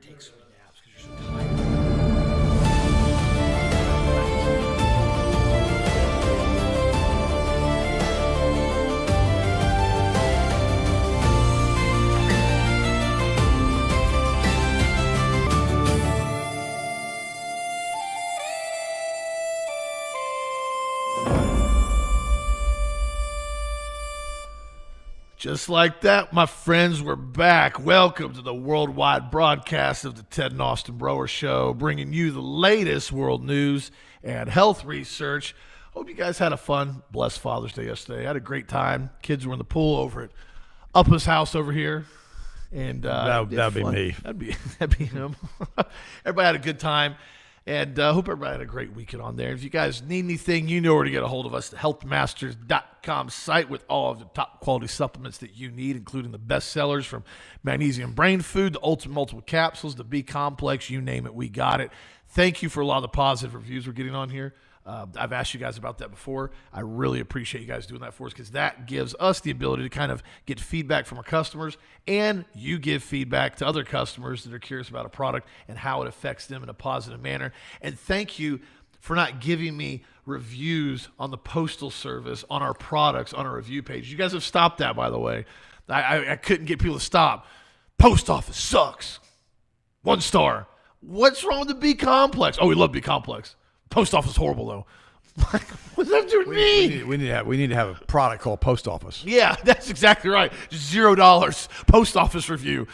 take so many naps because you're so tired. Just like that, my friends, we're back. Welcome to the worldwide broadcast of the Ted and Austin Brower Show, bringing you the latest world news and health research. Hope you guys had a fun, blessed Father's Day yesterday. I had a great time. Kids were in the pool over at Uppa's house over here. And that'd be me. That'd be him. Everybody had a good time. And hope everybody had a great weekend on there. If you guys need anything, you know where to get a hold of us. The healthmasters.com site with all of the top quality supplements that you need, including the best sellers from Magnesium Brain Food, the Ultimate Multiple Capsules, the B Complex, you name it, we got it. Thank you for a lot of the positive reviews we're getting on here. I've asked you guys about that before. I really appreciate you guys doing that for us because that gives us the ability to kind of get feedback from our customers, and you give feedback to other customers that are curious about a product and how it affects them in a positive manner. And thank you for not giving me reviews on the postal service on our products on our review page. You guys have stopped that, by the way. I couldn't get people to stop. Post office sucks. 1 star. What's wrong with the B Complex? Oh, we love B Complex. Post office is horrible, though. What's that do with me? We need to have a product called Post Office. Yeah, that's exactly right. Just $0 post office review.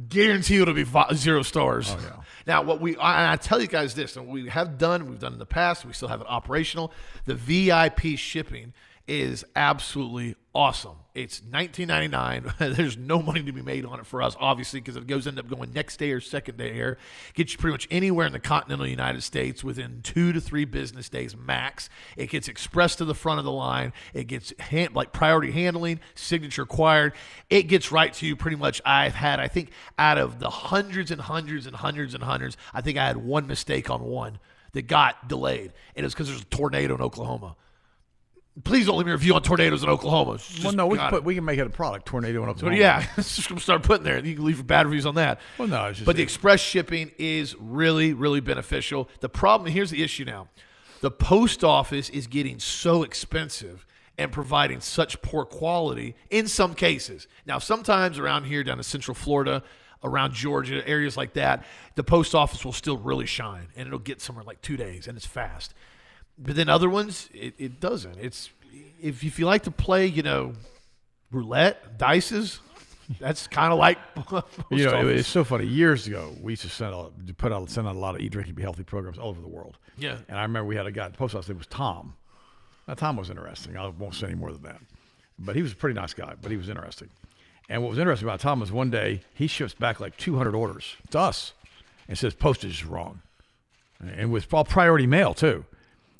Guarantee it'll be 0 stars. Oh, yeah. Now, I tell you guys this, and we've done in the past, we still have it operational. The VIP shipping is absolutely awesome. It's $19.99. There's no money to be made on it for us, obviously, because it end up going next day or second day here. Gets you pretty much anywhere in the continental United States within 2 to 3 business days max. It gets expressed to the front of the line. It gets priority handling, signature required. It gets right to you pretty much. I think out of the hundreds and hundreds and hundreds and hundreds, I think I had one mistake on one that got delayed. And it's because there's a tornado in Oklahoma. Please don't leave me a review on tornadoes in Oklahoma. Well, no, we can make it a product, tornado in Oklahoma. So, yeah, just going to start putting there. You can leave bad reviews on that. Well, no, it's just... But the express shipping is really, really beneficial. The problem, here's the issue now. The post office is getting so expensive and providing such poor quality in some cases. Now, sometimes around here down in Central Florida, around Georgia, areas like that, the post office will still really shine, and it'll get somewhere in like 2 days, and it's fast. But then other ones, it doesn't. It's if you like to play, roulette, dices, that's kind of like it's so funny. Years ago, we used to send out a lot of Eat, Drink, and Be Healthy programs all over the world. Yeah. And I remember we had a guy at the post office. It was Tom. Now, Tom was interesting. I won't say any more than that. But he was a pretty nice guy, but he was interesting. And what was interesting about Tom was one day he ships back like 200 orders to us and says postage is wrong. And with all priority mail, too.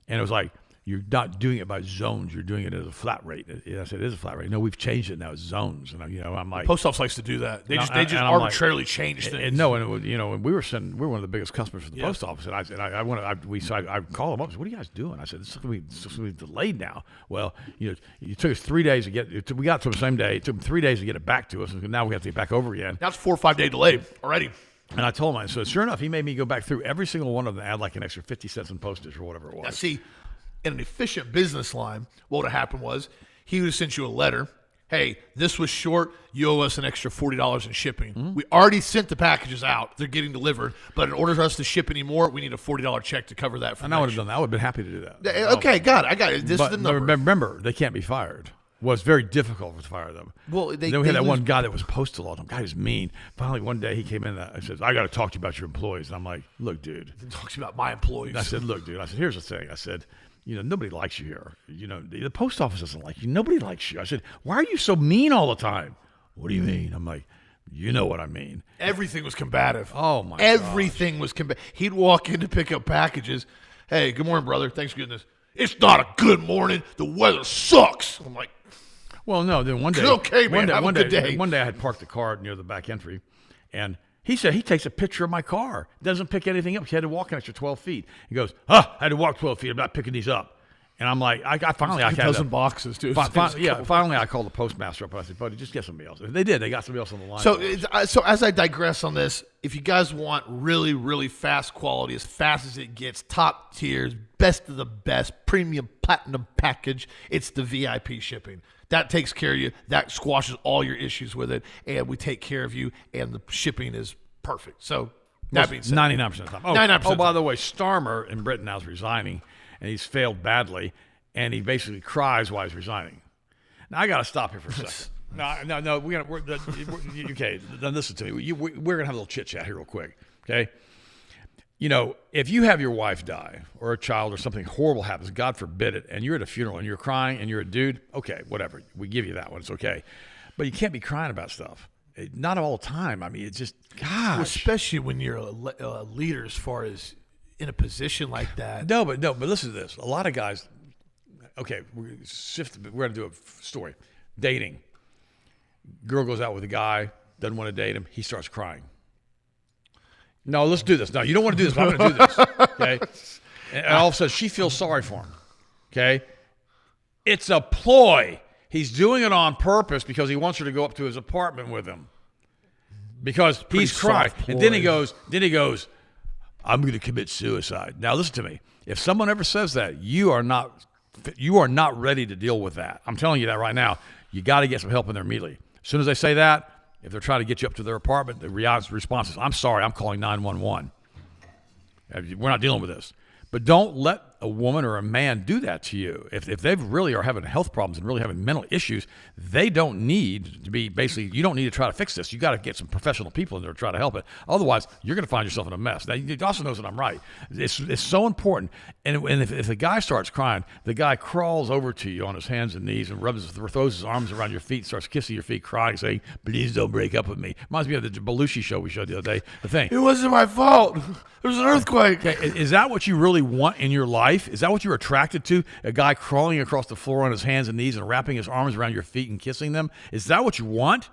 And it was like, you're not doing it by zones. You're doing it as a flat rate. I said, it is a flat rate. No, we've changed it now. It's zones. And I'm like, the post office likes to do that. They just arbitrarily change things. And we were one of the biggest customers for the post office. And I called them up. I said, what are you guys doing? I said, this is going to be delayed now. Well, it took us 3 days to get it. We got to the same day. It took them 3 days to get it back to us. And now we have to get back over again. That's 4 or 5 day delay already. And I told him, so sure enough, he made me go back through every single one of them and add like an extra 50 cents in postage or whatever it was. Now, see, in an efficient business line, what would have happened was he would have sent you a letter. Hey, this was short. You owe us an extra $40 in shipping. Mm-hmm. We already sent the packages out. They're getting delivered. But in order for us to ship any more, we need a $40 check to cover that. And I would have done that. I would have been happy to do that. Okay, got it. I got it. This is the number. Remember, they can't be fired. Well, it's very difficult to fire them. Well, then we had that one guy that was postal all the time. Guy was mean. Finally, one day he came in and says, I got to talk to you about your employees. And I'm like, look, dude. He talks about my employees. And I said, look, dude. I said, here's the thing. I said, nobody likes you here. The post office doesn't like you. Nobody likes you. I said, why are you so mean all the time? What do you mean? I'm like, you know what I mean. Everything was combative. Oh, my God. Everything was combative. He'd walk in to pick up packages. Hey, good morning, brother. Thanks for getting this. It's not a good morning. The weather sucks. I'm like, well, no. Then one day, okay, man. Have a good day. One day I had parked the car near the back entry, and he said he takes a picture of my car. Doesn't pick anything up. He had to walk an extra 12 feet. He goes, I had to walk 12 feet. I'm not picking these up. And I'm like, I finally, I a dozen boxes, too. Finally, I called the postmaster up. I said, buddy, just get somebody else. They did. They got somebody else on the line. So as I digress on this, if you guys want really, really fast quality, as fast as it gets, top tiers, best of the best, premium platinum package, it's the VIP shipping. That takes care of you. That squashes all your issues with it, and we take care of you, and the shipping is perfect. So that being said, 99% of the time. 99%. Oh, by the way, Starmer in Britain now is resigning, and he's failed badly, and he basically cries while he's resigning. Now, I got to stop here for a second. No. Okay, now listen to me. We're going to have a little chit-chat here real quick, okay? You know, if you have your wife die or a child or something horrible happens, God forbid it, and you're at a funeral and you're crying and you're a dude, okay, whatever. We give you that one. It's okay. But you can't be crying about stuff. Not all the time. I mean, it's just, gosh. Well, especially when you're a leader as far as in a position like that. No, but listen to this. A lot of guys, okay, we're going to do a story. Dating. Girl goes out with a guy, doesn't want to date him. He starts crying. No, let's do this. No, you don't want to do this, but I'm going to do this. Okay? And all of a sudden, she feels sorry for him. Okay? It's a ploy. He's doing it on purpose because he wants her to go up to his apartment with him. Because he's crying. And then he goes, I'm going to commit suicide. Now, listen to me. If someone ever says that, you are not ready to deal with that. I'm telling you that right now. You got to get some help in there immediately. As soon as they say that, if they're trying to get you up to their apartment, the response is, I'm sorry, I'm calling 911. We're not dealing with this. But don't let a woman or a man do that to you. If they really are having health problems and really having mental issues, they don't need to be you don't need to try to fix this. You got to get some professional people in there to try to help it. Otherwise, you're going to find yourself in a mess. Now, you also knows that I'm right. It's so important. And if the guy starts crying, the guy crawls over to you on his hands and knees and throws his arms around your feet, starts kissing your feet, crying, saying, please don't break up with me. Reminds me of the Belushi show we showed the other day. The thing. It wasn't my fault. There was an earthquake. Okay, is that what you really want in your life? Is that what you're attracted to? A guy crawling across the floor on his hands and knees and wrapping his arms around your feet and kissing them? Is that what you want?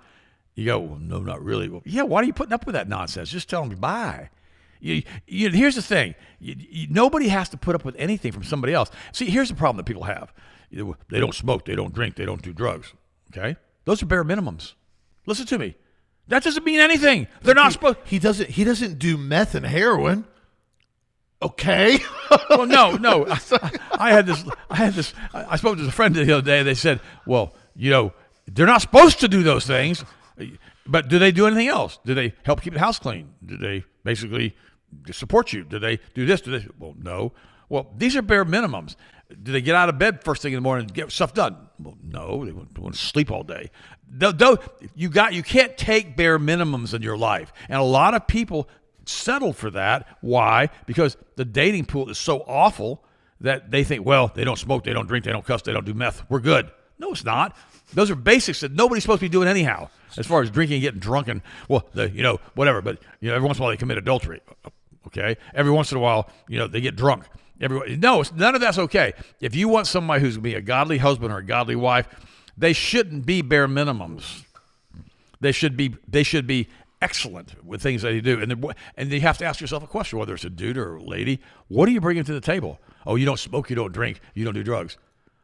You go, well, no, not really. Well, yeah, why are you putting up with that nonsense? Just tell him goodbye. Here's the thing. Nobody has to put up with anything from somebody else. See, here's the problem that people have. They don't smoke, they don't drink, they don't do drugs. Okay? Those are bare minimums. Listen to me. That doesn't mean anything. They're not supposed. He doesn't do meth and heroin. Okay. Well, no. I spoke to a friend the other day. They said, well, they're not supposed to do those things, but do they do anything else? Do they help keep the house clean? Do they basically support you? Do they do this? Well, no. Well, these are bare minimums. Do they get out of bed first thing in the morning and get stuff done? Well, no. They want to sleep all day. You can't take bare minimums in your life. And a lot of people settle for that. Why? Because the dating pool is so awful that they think, well, they don't smoke, they don't drink, they don't cuss, they don't do meth. We're good. No, it's not. Those are basics that nobody's supposed to be doing anyhow. As far as drinking and getting drunk and, whatever. But, every once in a while they commit adultery. Okay? Every once in a while, they get drunk. None of that's okay. If you want somebody who's going to be a godly husband or a godly wife, they shouldn't be bare minimums. They should be excellent with things that they do. And you have to ask yourself a question, whether it's a dude or a lady, what are you bringing to the table? Oh, you don't smoke, you don't drink, you don't do drugs.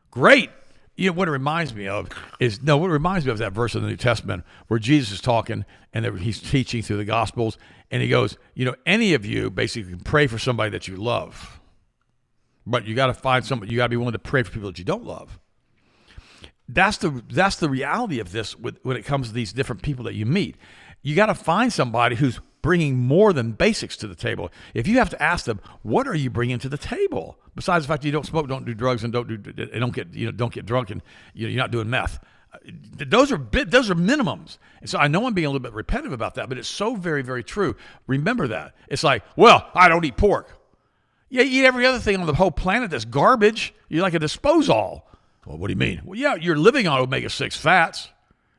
Great. What it reminds me of is that verse in the New Testament where Jesus is talking and he's teaching through the Gospels, and he goes, any of you basically can pray for somebody that you love, but you got to find somebody, you got to be willing to pray for people that you don't love. That's the reality of this when it comes to these different people that you meet. You got to find somebody who's bringing more than basics to the table. If you have to ask them, what are you bringing to the table? Besides the fact that you don't smoke, don't do drugs, and don't get drunk, and you're not doing meth. Those are minimums. And so I know I'm being a little bit repetitive about that, but it's so very, very true. Remember that. It's like, well, I don't eat pork. Yeah, you eat every other thing on the whole planet that's garbage. You're like a disposal. Well, what do you mean? Well, yeah, you're living on omega-6 fats.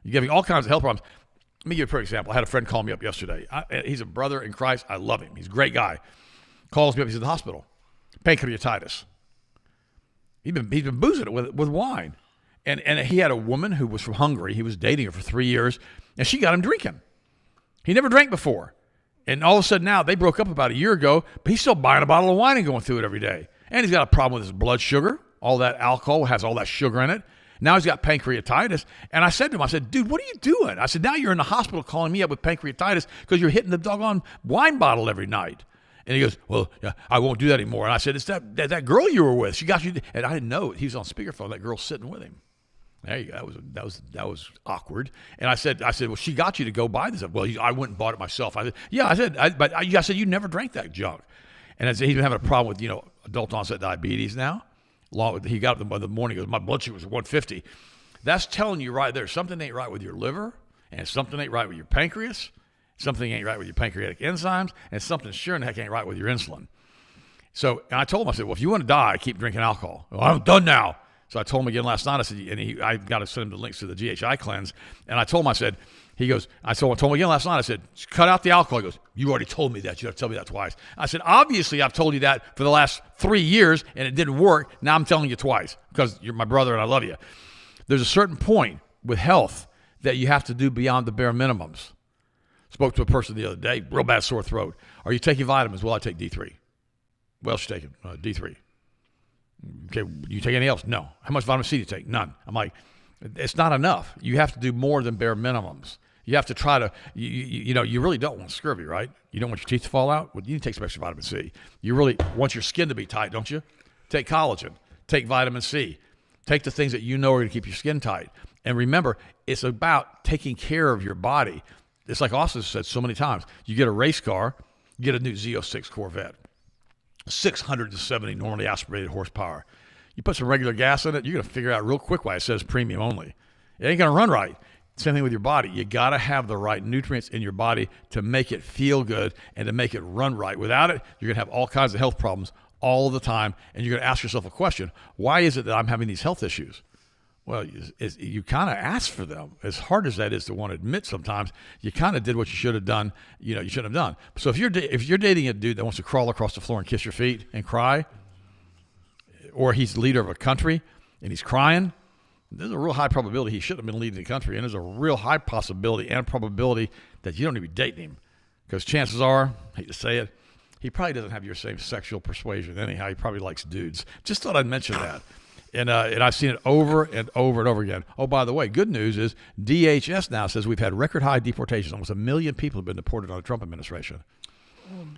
You're giving all kinds of health problems. Let me give you a perfect example. I had a friend call me up yesterday. He's a brother in Christ. I love him. He's a great guy. Calls me up. He's in the hospital. Pancreatitis. He's been boozing it with wine. And he had a woman who was from Hungary. He was dating her for 3 years, and she got him drinking. He never drank before. And all of a sudden now, they broke up about a year ago, but he's still buying a bottle of wine and going through it every day. And he's got a problem with his blood sugar. all that alcohol has all that sugar in it. Now he's got pancreatitis. And I said to him, I said, dude, what are you doing? I said, now you're in the hospital calling me up with pancreatitis because you're hitting the doggone wine bottle every night. And he goes, well, yeah, I won't do that anymore. And I said, it's that girl you were with. She got you. And I didn't know it. He was on speakerphone. That girl's sitting with him. There you go. That was awkward. And I said, well, she got you to go buy this. Well, I went and bought it myself. I said, yeah. I said, you never drank that junk. And I said, he's been having a problem with adult onset diabetes now. He got up in the morning. He goes, my blood sugar was 150. That's telling you right there something ain't right with your liver, and something ain't right with your pancreas. Something ain't right with your pancreatic enzymes, and something sure in the heck ain't right with your insulin. So, and I told him, I said, well, if you want to die, keep drinking alcohol. Well, I'm done now. So I told him again last night. I said, I got to send him the links to the GHI cleanse. And I told him, I said, I told him again last night, I said, cut out the alcohol. He goes, you already told me that. You have to tell me that twice. I said, obviously I've told you that for the last 3 years and it didn't work. Now I'm telling you twice because you're my brother and I love you. There's a certain point with health that you have to do beyond the bare minimums. Spoke to a person the other day, real bad sore throat. Are you taking vitamins? Well, I take D3. Well, she's taking D3. Okay, you take anything else? No. How much vitamin C do you take? None. I'm like, it's not enough. You have to do more than bare minimums. You have to try to, you really don't want scurvy, right? You don't want your teeth to fall out? Well, you need to take some extra vitamin C. You really want your skin to be tight, don't you? Take collagen. Take vitamin C. Take the things that you know are going to keep your skin tight. And remember, it's about taking care of your body. It's like Austin said so many times. You get a race car, you get a new Z06 Corvette. 670 normally aspirated horsepower. You put some regular gas in it, you're going to figure out real quick why it says premium only. It ain't going to run right. Same thing with your body. You got to have the right nutrients in your body to make it feel good and to make it run right. Without it, you're going to have all kinds of health problems all the time, and you're going to ask yourself a question, why is it that I'm having these health issues? Well, you kind of ask for them. As hard as that is to want to admit sometimes, you kind of did what you should have done, you shouldn't have done. So if you're dating a dude that wants to crawl across the floor and kiss your feet and cry, or he's the leader of a country and he's crying, there's a real high probability he shouldn't have been leading the country, and there's a real high possibility and probability that you don't need to be dating him, because chances are, I hate to say it, he probably doesn't have your same sexual persuasion anyhow. He probably likes dudes. Just thought I'd mention that. And I've seen it over and over and over again. Oh, by the way, good news is DHS now says we've had record high deportations. Almost 1 million people have been deported on the Trump administration.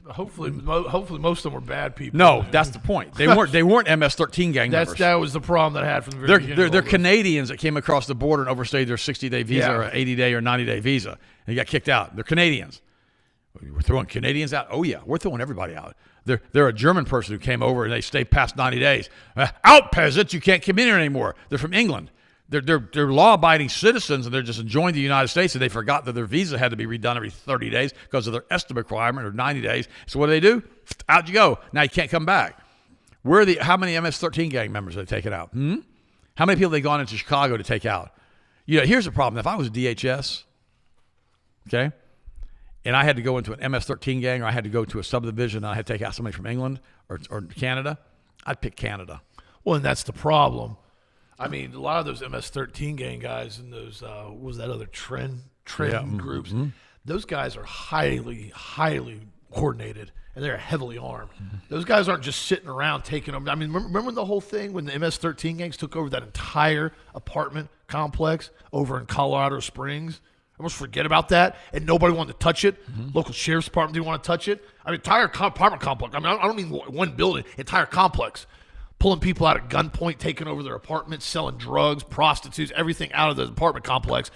Hopefully most of them were bad people. No, that's the point. They weren't MS-13 gang members. That was the problem that I had from the very beginning. They're Canadians that came across the border and overstayed their 60-day visa or 80-day or 90-day visa, and they got kicked out. They're Canadians. We're throwing Canadians out? Oh, yeah, we're throwing everybody out. They're a German person who came over and they stayed past 90 days. Out, peasants! You can't come in here anymore. They're from England. They're law-abiding citizens, and they're just enjoying the United States, and they forgot that their visa had to be redone every 30 days because of their estimate requirement, or 90 days. So what do? Out you go. Now you can't come back. How many MS-13 gang members have they taken out? How many people have they gone into Chicago to take out? Here's the problem. If I was DHS, okay, and I had to go into an MS-13 gang, or I had to go to a subdivision, and I had to take out somebody from England or Canada, I'd pick Canada. Well, and that's the problem. I mean, a lot of those MS-13 gang guys and those, what was that other trend groups, those guys are highly, highly coordinated, and they're heavily armed. Those guys aren't just sitting around taking them. I mean, remember the whole thing when the MS-13 gangs took over that entire apartment complex over in Colorado Springs? Almost forget about that, and nobody wanted to touch it. Local sheriff's department didn't want to touch it. I mean, entire apartment complex. I mean, I don't mean one building, entire complex. Pulling people out at gunpoint, taking over their apartments, selling drugs, prostitutes, everything out of the apartment complex.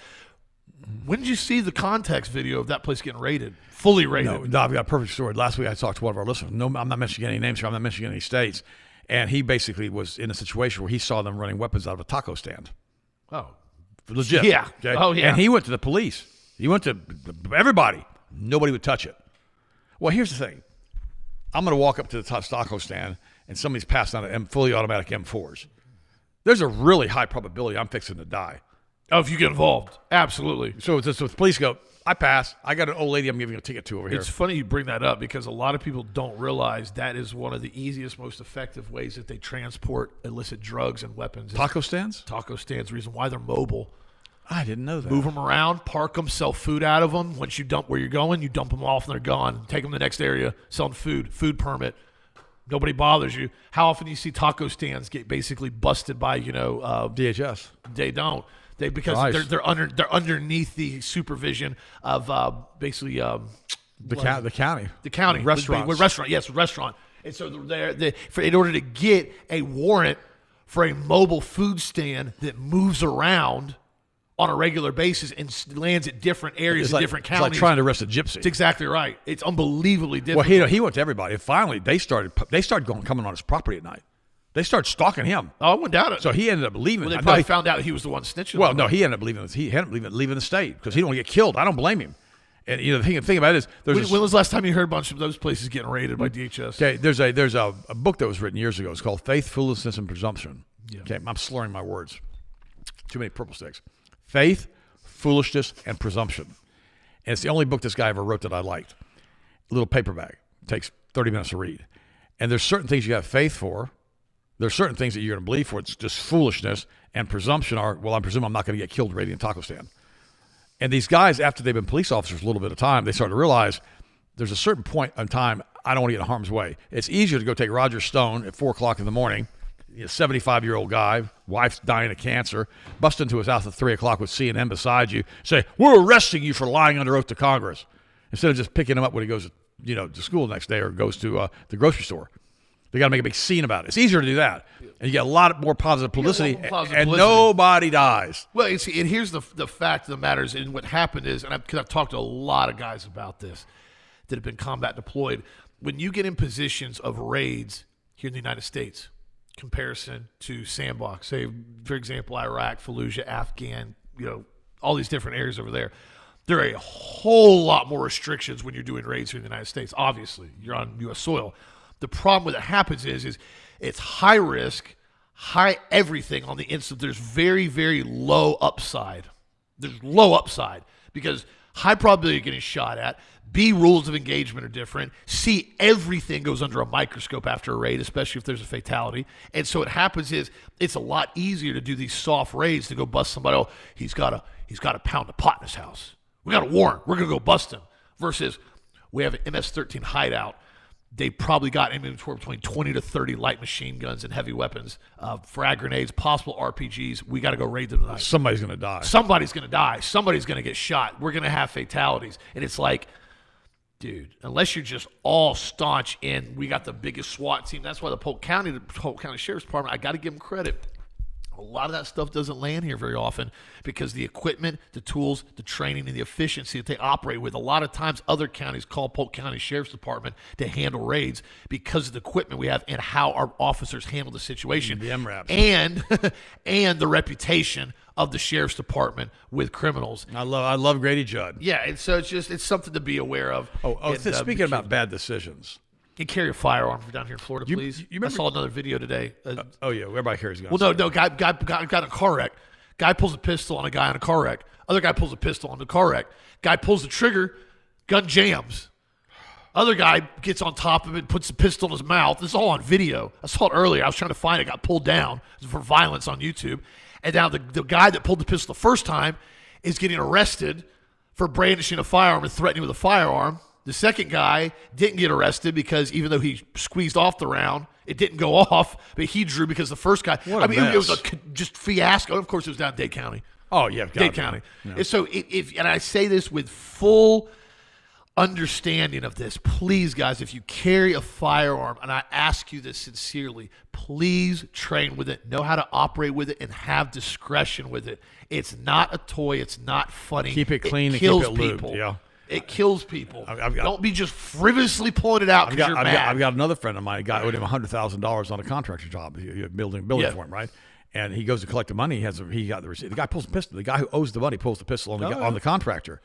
When did you see the context video of that place getting raided? Fully raided. No, I've got a perfect story. Last week I talked to one of our listeners. No, I'm not mentioning any names here. I'm not mentioning any states. And he basically was in a situation where he saw them running weapons out of a taco stand. Oh. Legit. Yeah. Okay? Oh, yeah. And he went to the police. He went to everybody. Nobody would touch it. Well, here's the thing. I'm going to walk up to the taco stand, and somebody's passing out fully automatic M4s. There's a really high probability I'm fixing to die. Oh, if you get involved. Absolutely. So the police go, I pass. I got an old lady I'm giving a ticket to over here. It's funny you bring that up because a lot of people don't realize that is one of the easiest, most effective ways that they transport illicit drugs and weapons. Taco stands? Taco stands, the reason why they're mobile. I didn't know that. Move them around, park them, sell food out of them. Once you dump where you're going, you dump them off and they're gone. Take them to the next area, selling food permit. Nobody bothers you. How often do you see taco stands get basically busted by, DHS. They don't. Because Nice. they're underneath the supervision of basically The county. the county Restaurants. with restaurant. And so in order to get a warrant for a mobile food stand that moves around on a regular basis and lands at different areas in different counties. It's like trying to arrest a gypsy. It's exactly right. It's unbelievably difficult. Well, he went to everybody. And finally, they started coming on his property at night. They started stalking him. Oh, I wouldn't doubt it. So he ended up leaving. Well, they probably found out he was the one snitching. Well, no, he ended up leaving. He ended up leaving the state because he didn't want to get killed. I don't blame him. And the thing about it is, when was the last time you heard a bunch of those places getting raided by DHS? Okay, there's a book that was written years ago. It's called Faith, Foolishness, and Presumption. Yeah. Okay, I'm slurring my words. Too many purple sticks. Faith, Foolishness, and Presumption. And it's the only book this guy ever wrote that I liked. A little paperback. It takes 30 minutes to read. And there's certain things you have faith for. There's certain things that you're going to believe for. It's just foolishness, and presumption are, well, I presume I'm not going to get killed raiding a taco stand. And these guys, after they've been police officers a little bit of time, they start to realize there's a certain point in time I don't want to get in harm's way. It's easier to go take Roger Stone at 4 o'clock in the morning, a 75-year-old guy, wife's dying of cancer, bust into his house at 3 o'clock with CNN beside you, say, we're arresting you for lying under oath to Congress, instead of just picking him up when he goes to school the next day or goes to the grocery store. They got to make a big scene about it. It's easier to do that. And you get a lot more positive publicity, and nobody dies. Well, and here's the fact of the matter is, and what happened is, and because I've talked to a lot of guys about this that have been combat deployed, when you get in positions of raids here in the United States, comparison to sandbox, say, for example, Iraq, Fallujah, Afghan, all these different areas over there, there are a whole lot more restrictions when you're doing raids here in the United States. Obviously, you're on U.S. soil. The problem with it happens is it's high risk, high everything on the instant. There's very, very low upside. There's low upside because high probability of getting shot at. B, rules of engagement are different. C, everything goes under a microscope after a raid, especially if there's a fatality. And so what happens is it's a lot easier to do these soft raids to go bust somebody. Oh, he's got a pound of pot in his house. We got a warrant. We're going to go bust him. Versus we have an MS-13 hideout. They probably got inventory between 20 to 30 light machine guns and heavy weapons, frag grenades, possible RPGs. We got to go raid them tonight. Somebody's going to die. Somebody's going to die. Somebody's going to get shot. We're going to have fatalities. And it's like, dude, unless you're just all staunch in, we got the biggest SWAT team. That's why the Polk County Sheriff's Department, I got to give them credit. A lot of that stuff doesn't land here very often because the equipment, the tools, the training, and the efficiency that they operate with. A lot of times other counties call Polk County Sheriff's Department to handle raids because of the equipment we have and how our officers handle the situation. The MRAPs. And the reputation of the Sheriff's Department with criminals. I love Grady Judd. Yeah, and so it's something to be aware of. Speaking about bad decisions. And carry a firearm down here in Florida, please. I saw another video today. Everybody carries guns. Well, no, guy got in a car wreck. Guy pulls a pistol on a guy in a car wreck. Other guy pulls a pistol on the car wreck. Guy pulls the trigger, gun jams. Other guy gets on top of it, puts the pistol in his mouth. This is all on video. I saw it earlier. I was trying to find it. Got pulled down for violence on YouTube. And now the guy that pulled the pistol the first time is getting arrested for brandishing a firearm and threatening with a firearm. The second guy didn't get arrested because even though he squeezed off the round, it didn't go off, but he drew because the first guy. It was just fiasco. Of course, it was down in Dade County. Oh, yeah. Dade County. Yeah. And so, and I say this with full understanding of this, please, guys, if you carry a firearm, and I ask you this sincerely, please train with it, know how to operate with it, and have discretion with it. It's not a toy. It's not funny. Keep it clean and keep it lubed. Yeah. It kills people. Don't be just frivolously pulling it out because you're mad. I've got another friend of mine. A guy owed him $100,000 on a contractor job, building for him, right? And he goes to collect the money. He got the receipt. The guy pulls the pistol. The guy who owes the money pulls the pistol on the contractor.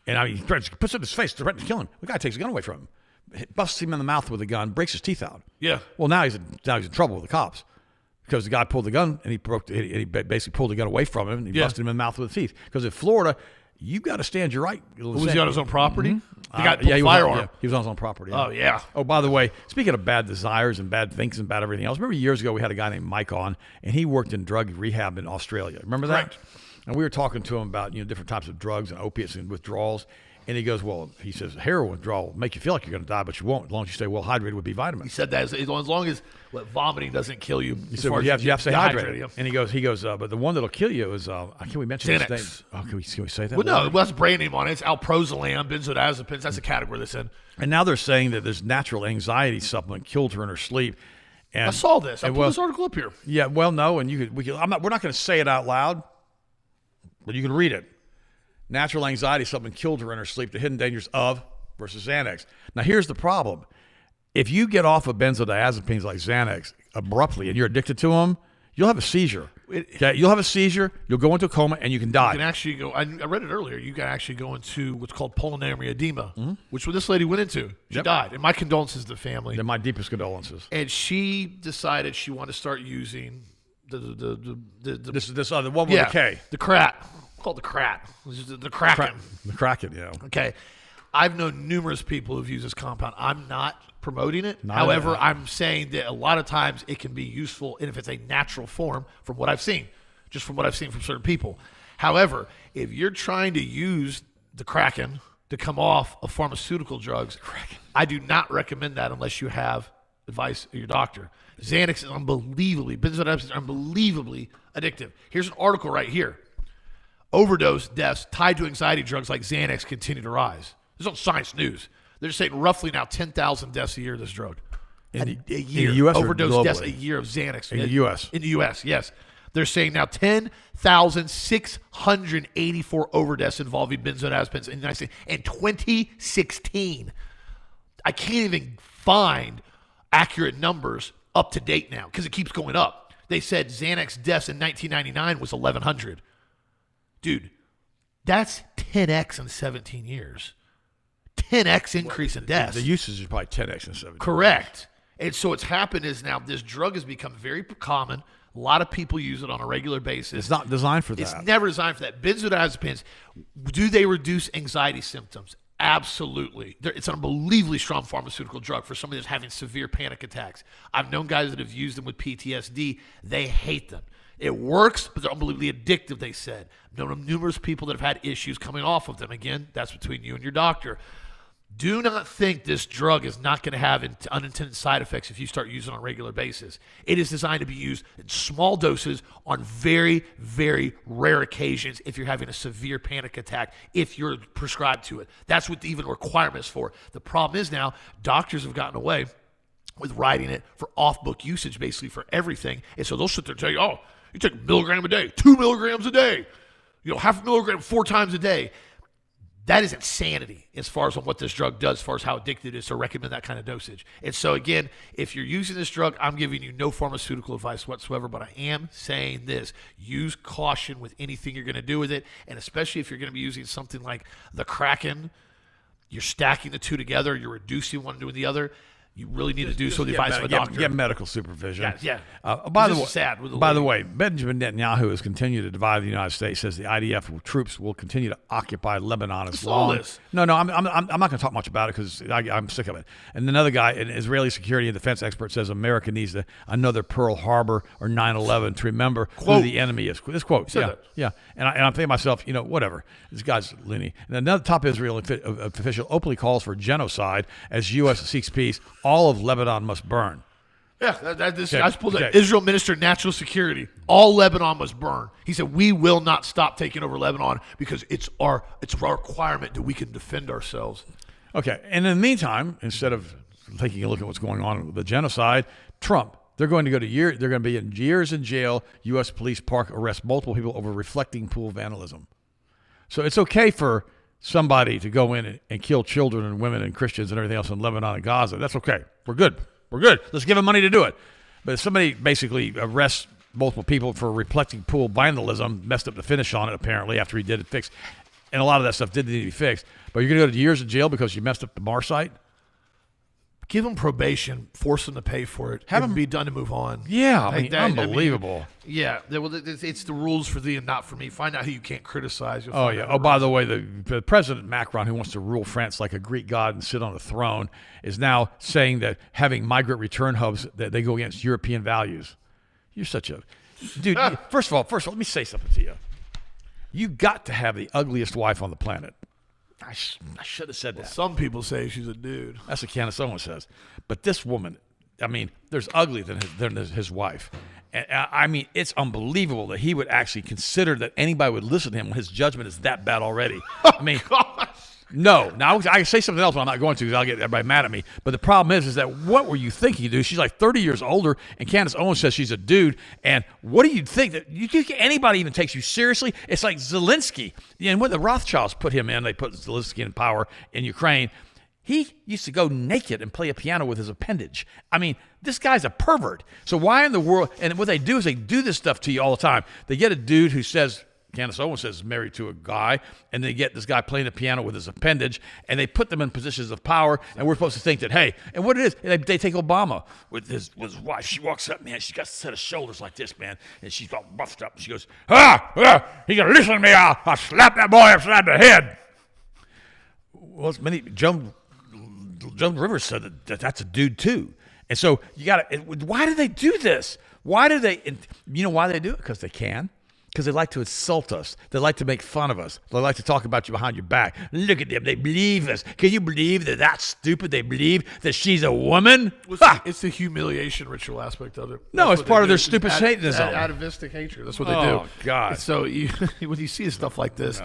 And he puts it in his face, threatens to kill him. The guy takes the gun away from him, busts him in the mouth with a gun, breaks his teeth out. Yeah. Well, now he's in trouble with the cops because the guy pulled the gun and he basically pulled the gun away from him and he busted him in the mouth with the teeth. Because in Florida, you got to stand your right. Was he on his own property? Mm-hmm. The guy pulled firearm. He was on his own property. Yeah. Oh, yeah. Oh, by the way, speaking of bad desires and bad things and bad everything else, remember years ago we had a guy named Mike on, and he worked in drug rehab in Australia. Remember that? Correct. And we were talking to him about different types of drugs and opiates and withdrawals. And he goes, well, he says, heroin withdrawal will make you feel like you're going to die, but you won't, as long as you stay well hydrated with B He vitamins. said that as long as vomiting doesn't kill you. He said, well, you have to stay hydrated. And he goes, but the one that'll kill you is, can we mention Xanax. his name? Oh, can we say that? Well, no, that's brand name on it. It's alprazolam, benzodiazepines. That's the category that's in. And now they're saying that this natural anxiety supplement killed her in her sleep. And, I saw this. I put this article up here. Yeah, well, no, and we're not going to say it out loud, but you can read it. Natural anxiety supplement killed her in her sleep. The hidden dangers of versus Xanax. Now, here's the problem. If you get off of benzodiazepines like Xanax abruptly and you're addicted to them, you'll have a seizure. Okay? You'll have a seizure, you'll go into a coma, and you can die. You can actually go, I read it earlier, you can actually go into what's called pulmonary edema, which this lady went into. She died. And my condolences to the family. They're my deepest condolences. And she decided she wanted to start using This other one with the K. The crat. Called the crat. The Kraken. The Kraken, yeah. Okay. I've known numerous people who've used this compound. I'm not promoting it. However, I'm saying that a lot of times it can be useful, and if it's a natural form, from what I've seen, just from what I've seen from certain people. However, if you're trying to use the Kraken to come off of pharmaceutical drugs, I do not recommend that unless you have advice of your doctor. Xanax is benzodiazepines are unbelievably addictive. Here's an article right here. Overdose deaths tied to anxiety drugs like Xanax continue to rise. This is on Science News. They're saying roughly now 10,000 deaths a year of this drug. A year. In the U.S. Overdose deaths a year of Xanax. In the U.S. In the U.S., yes. They're saying now 10,684 overdoses involving benzodiazepines in the United States in 2016. I can't even find accurate numbers up to date now because it keeps going up. They said Xanax deaths in 1999 was 1,100. Dude, that's 10x in 17 years. 10x increase in deaths. The usage is probably 10x in 17 Correct. And so what's happened is now this drug has become very common. A lot of people use it on a regular basis. It's not designed for that. It's never designed for that. Benzodiazepines, do they reduce anxiety symptoms? Absolutely. It's an unbelievably strong pharmaceutical drug for somebody that's having severe panic attacks. I've known guys that have used them with PTSD. They hate them. It works, but they're unbelievably addictive, they said. I've known numerous people that have had issues coming off of them. Again, that's between you and your doctor. Do not think this drug is not going to have unintended side effects if you start using it on a regular basis. It is designed to be used in small doses on very, very rare occasions if you're having a severe panic attack, if you're prescribed to it. That's what even requirements for. The problem is now doctors have gotten away with writing it for off-book usage, basically for everything. And so they'll sit there and tell you, oh, you take a milligram a day, 2 milligrams a day, half a milligram 4 times a day. That is insanity as far as on what this drug does, as far as how addictive it is to recommend that kind of dosage. And so, again, if you're using this drug, I'm giving you no pharmaceutical advice whatsoever, but I am saying this. Use caution with anything you're going to do with it, and especially if you're going to be using something like the Kraken, you're stacking the two together, you're reducing one and doing the other. You really need to do so with the advice of a doctor. Get medical supervision. Yeah. By the way, Benjamin Netanyahu has continued to divide the United States. Says the IDF troops will continue to occupy Lebanon as long. No, I'm not going to talk much about it because I'm sick of it. And another guy, an Israeli security and defense expert, says America needs another Pearl Harbor or 9/11 to remember who the enemy is. This quote, yeah. And I'm thinking to myself, whatever. This guy's loony. And another top Israeli official openly calls for genocide as U.S. seeks peace. All of Lebanon must burn. Yeah, I pulled that. Israel Minister of National Security. All Lebanon must burn. He said, we will not stop taking over Lebanon because it's our requirement that we can defend ourselves. Okay, and in the meantime, instead of taking a look at what's going on with the genocide, Trump, they're going to be in years in jail. U.S. Police Park arrest multiple people over reflecting pool vandalism. So it's okay for somebody to go in and kill children and women and Christians and everything else in Lebanon and Gaza. That's okay. We're good. Let's give them money to do it. But if somebody basically arrests multiple people for reflecting pool vandalism, messed up the finish on it apparently after he did it fixed, and a lot of that stuff did need to be fixed, but you're going to go to years in jail because you messed up the Mar site? Give them probation, force them to pay for it, have them be done to move on. Yeah, unbelievable. It's the rules for thee and not for me. Find out who you can't criticize. By the way, the President Macron, who wants to rule France like a Greek god and sit on a throne, is now saying that having migrant return hubs, that they go against European values. You're such a dude. First of all, let me say something to you. You got to have the ugliest wife on the planet. I should have said that. Some people say she's a dude. That's what Candace Owens says. But this woman, I mean, there's uglier than his wife. And I mean, it's unbelievable that he would actually consider that anybody would listen to him when his judgment is that bad already. I mean, no. Now, I can say something else, but I'm not going to because I'll get everybody mad at me. But the problem is that what were you thinking, dude? She's like 30 years older, and Candace Owens says she's a dude. And what do you think? That you think anybody even takes you seriously? It's like Zelensky. And when the Rothschilds put him in, they put Zelensky in power in Ukraine. He used to go naked and play a piano with his appendage. I mean, this guy's a pervert. So why in the world? And what they do is they do this stuff to you all the time. They get a dude who says, Candace Owens says, is married to a guy, and they get this guy playing the piano with his appendage, and they put them in positions of power, and we're supposed to think that, hey, and what it is, they take Obama with his wife. She walks up, man, she's got a set of shoulders like this, man, and she's all buffed up, and she goes, he gonna listen to me, I'll slap that boy upside the head. Well, Joan Rivers said that that's a dude too. And so you got to, why do they do this? Why do they, you know why they do it? Because they can. Because they like to insult us. They like to make fun of us. They like to talk about you behind your back. Look at them. They believe us. Can you believe that that's stupid? They believe that she's a woman? It's the humiliation ritual aspect of it. No, it's part of their stupid Satanism. Atavistic hatred. That's what they do. Oh, God. So when you see stuff like this,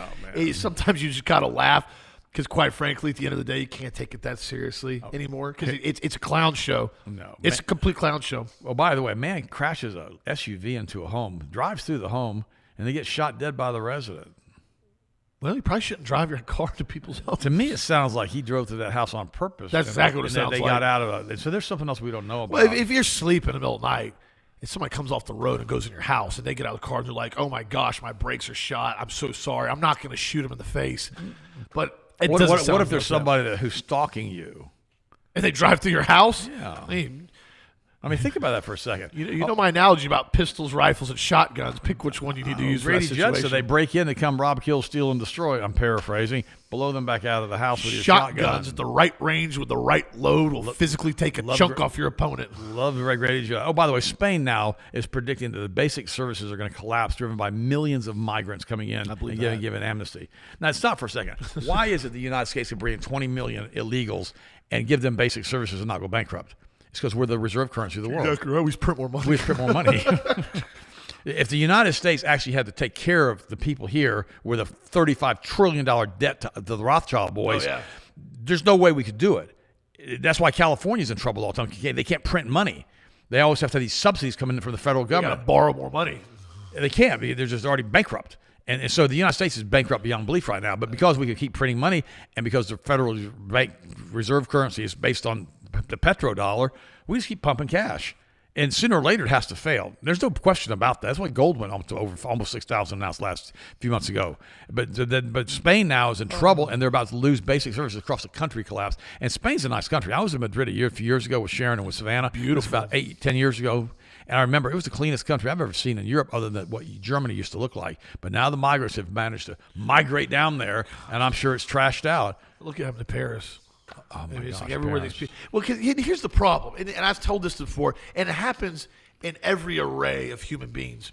sometimes you just got to laugh. Because quite frankly, at the end of the day, you can't take it that seriously anymore. Because it's a clown show. No, it's a complete clown show. Well, by the way, a man crashes a SUV into a home, drives through the home, and they get shot dead by the resident. Well, you probably shouldn't drive your car to people's homes. To me, it sounds like he drove to that house on purpose. That's exactly what it sounds like. They got out of it. So there's something else we don't know about. Well, if you're sleeping in the middle of the night, and somebody comes off the road and goes in your house, and they get out of the car and they're like, "Oh my gosh, my brakes are shot. I'm so sorry. I'm not going to shoot him in the face." But what if there's somebody who's stalking you? And they drive through your house? Yeah. I mean, think about that for a second. You know my analogy about pistols, rifles, and shotguns. Pick which one you need to use for that situation. Judge said they break in, they come rob, kill, steal, and destroy. I'm paraphrasing. Blow them back out of the house with your shotgun. Shotguns at the right range with the right load will physically take a chunk off your opponent. Love the ready. Oh, by the way, Spain now is predicting that the basic services are going to collapse, driven by millions of migrants coming in and giving amnesty. Now, stop for a second. Why is it the United States can bring in 20 million illegals and give them basic services and not go bankrupt? It's because we're the reserve currency of the world. Exactly right. We print more money. We print more money. If the United States actually had to take care of the people here with a $35 trillion debt to the Rothschild boys, there's no way we could do it. That's why California's in trouble all the time. They can't print money. They always have to have these subsidies coming in from the federal government. They got to borrow more money. They can't. They're just already bankrupt. And so the United States is bankrupt beyond belief right now. But because we can keep printing money and because the federal reserve currency is based on the petrodollar, we just keep pumping cash. And sooner or later, it has to fail. There's no question about that. That's why gold went up to over almost 6,000 an ounce last few months ago. But Spain now is in trouble, and they're about to lose basic services across the country collapse. And Spain's a nice country. I was in Madrid a few years ago with Sharon and with Savannah. Beautiful. It was about 10 years ago. And I remember it was the cleanest country I've ever seen in Europe other than what Germany used to look like. But now the migrants have managed to migrate down there, and I'm sure it's trashed out. Look at them in Paris. Oh my it's gosh, like everywhere Paris. these people. Well, here's the problem, and I've told this before, and it happens in every array of human beings.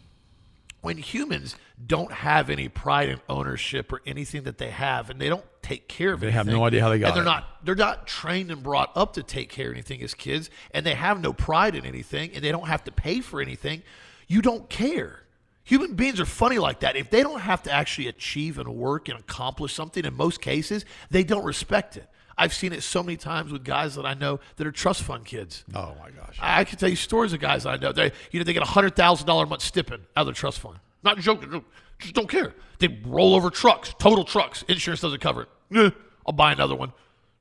When humans don't have any pride and ownership or anything that they have, and they don't take care of anything, have no idea how they got and it. they're not trained and brought up to take care of anything as kids, and they have no pride in anything, and they don't have to pay for anything. You don't care. Human beings are funny like that. If they don't have to actually achieve and work and accomplish something, in most cases, they don't respect it. I've seen it so many times with guys that I know that are trust fund kids. Oh my gosh! I can tell you stories of guys that I know. They get $100,000 a month stipend out of their trust fund. Not joking. Just don't care. They roll over trucks, total trucks. Insurance doesn't cover it. I'll buy another one.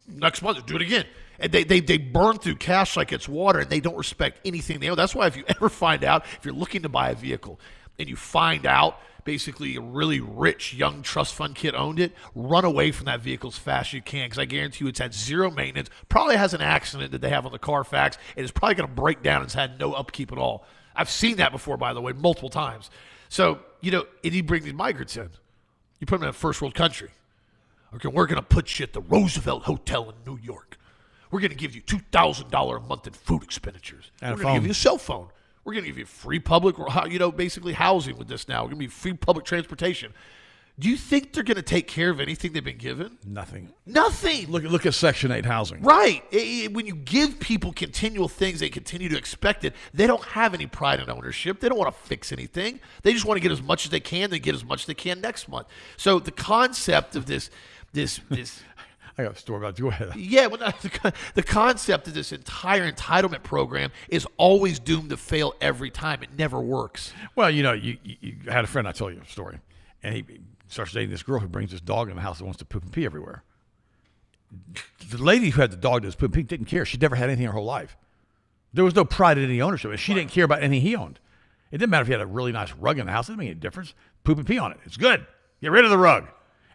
Next month, do it again. And they burn through cash like it's water, and they don't respect anything they own. That's why if you ever find out, if you're looking to buy a vehicle, and you find out basically a really rich young trust fund kid owned it, run away from that vehicle as fast as you can, because I guarantee you it's had zero maintenance, probably has an accident that they have on the Carfax, and it's probably going to break down and it's had no upkeep at all. I've seen that before, by the way, multiple times. So, and you bring these migrants in. You put them in a first world country. Okay, we're going to put you at the Roosevelt Hotel in New York. We're going to give you $2,000 a month in food expenditures. And we're going to give you a cell phone. We're going to give you free public, basically housing with this now. We're going to be free public transportation. Do you think they're going to take care of anything they've been given? Nothing. Nothing. Look at Section 8 housing. Right. When you give people continual things, they continue to expect it. They don't have any pride in ownership. They don't want to fix anything. They just want to get as much as they can. They get as much as they can next month. So the concept of this I got a story about it. Go ahead. yeah, well, the concept of this entire entitlement program is always doomed to fail every time. It never works. Well, you had a friend, I told you a story, and he starts dating this girl who brings this dog in the house that wants to poop and pee everywhere. The lady who had the dog that was poop and pee didn't care. She'd never had anything her whole life. There was no pride in any ownership. And she didn't care about anything he owned. It didn't matter if he had a really nice rug in the house. It didn't make any difference. Poop and pee on it. It's good. Get rid of the rug.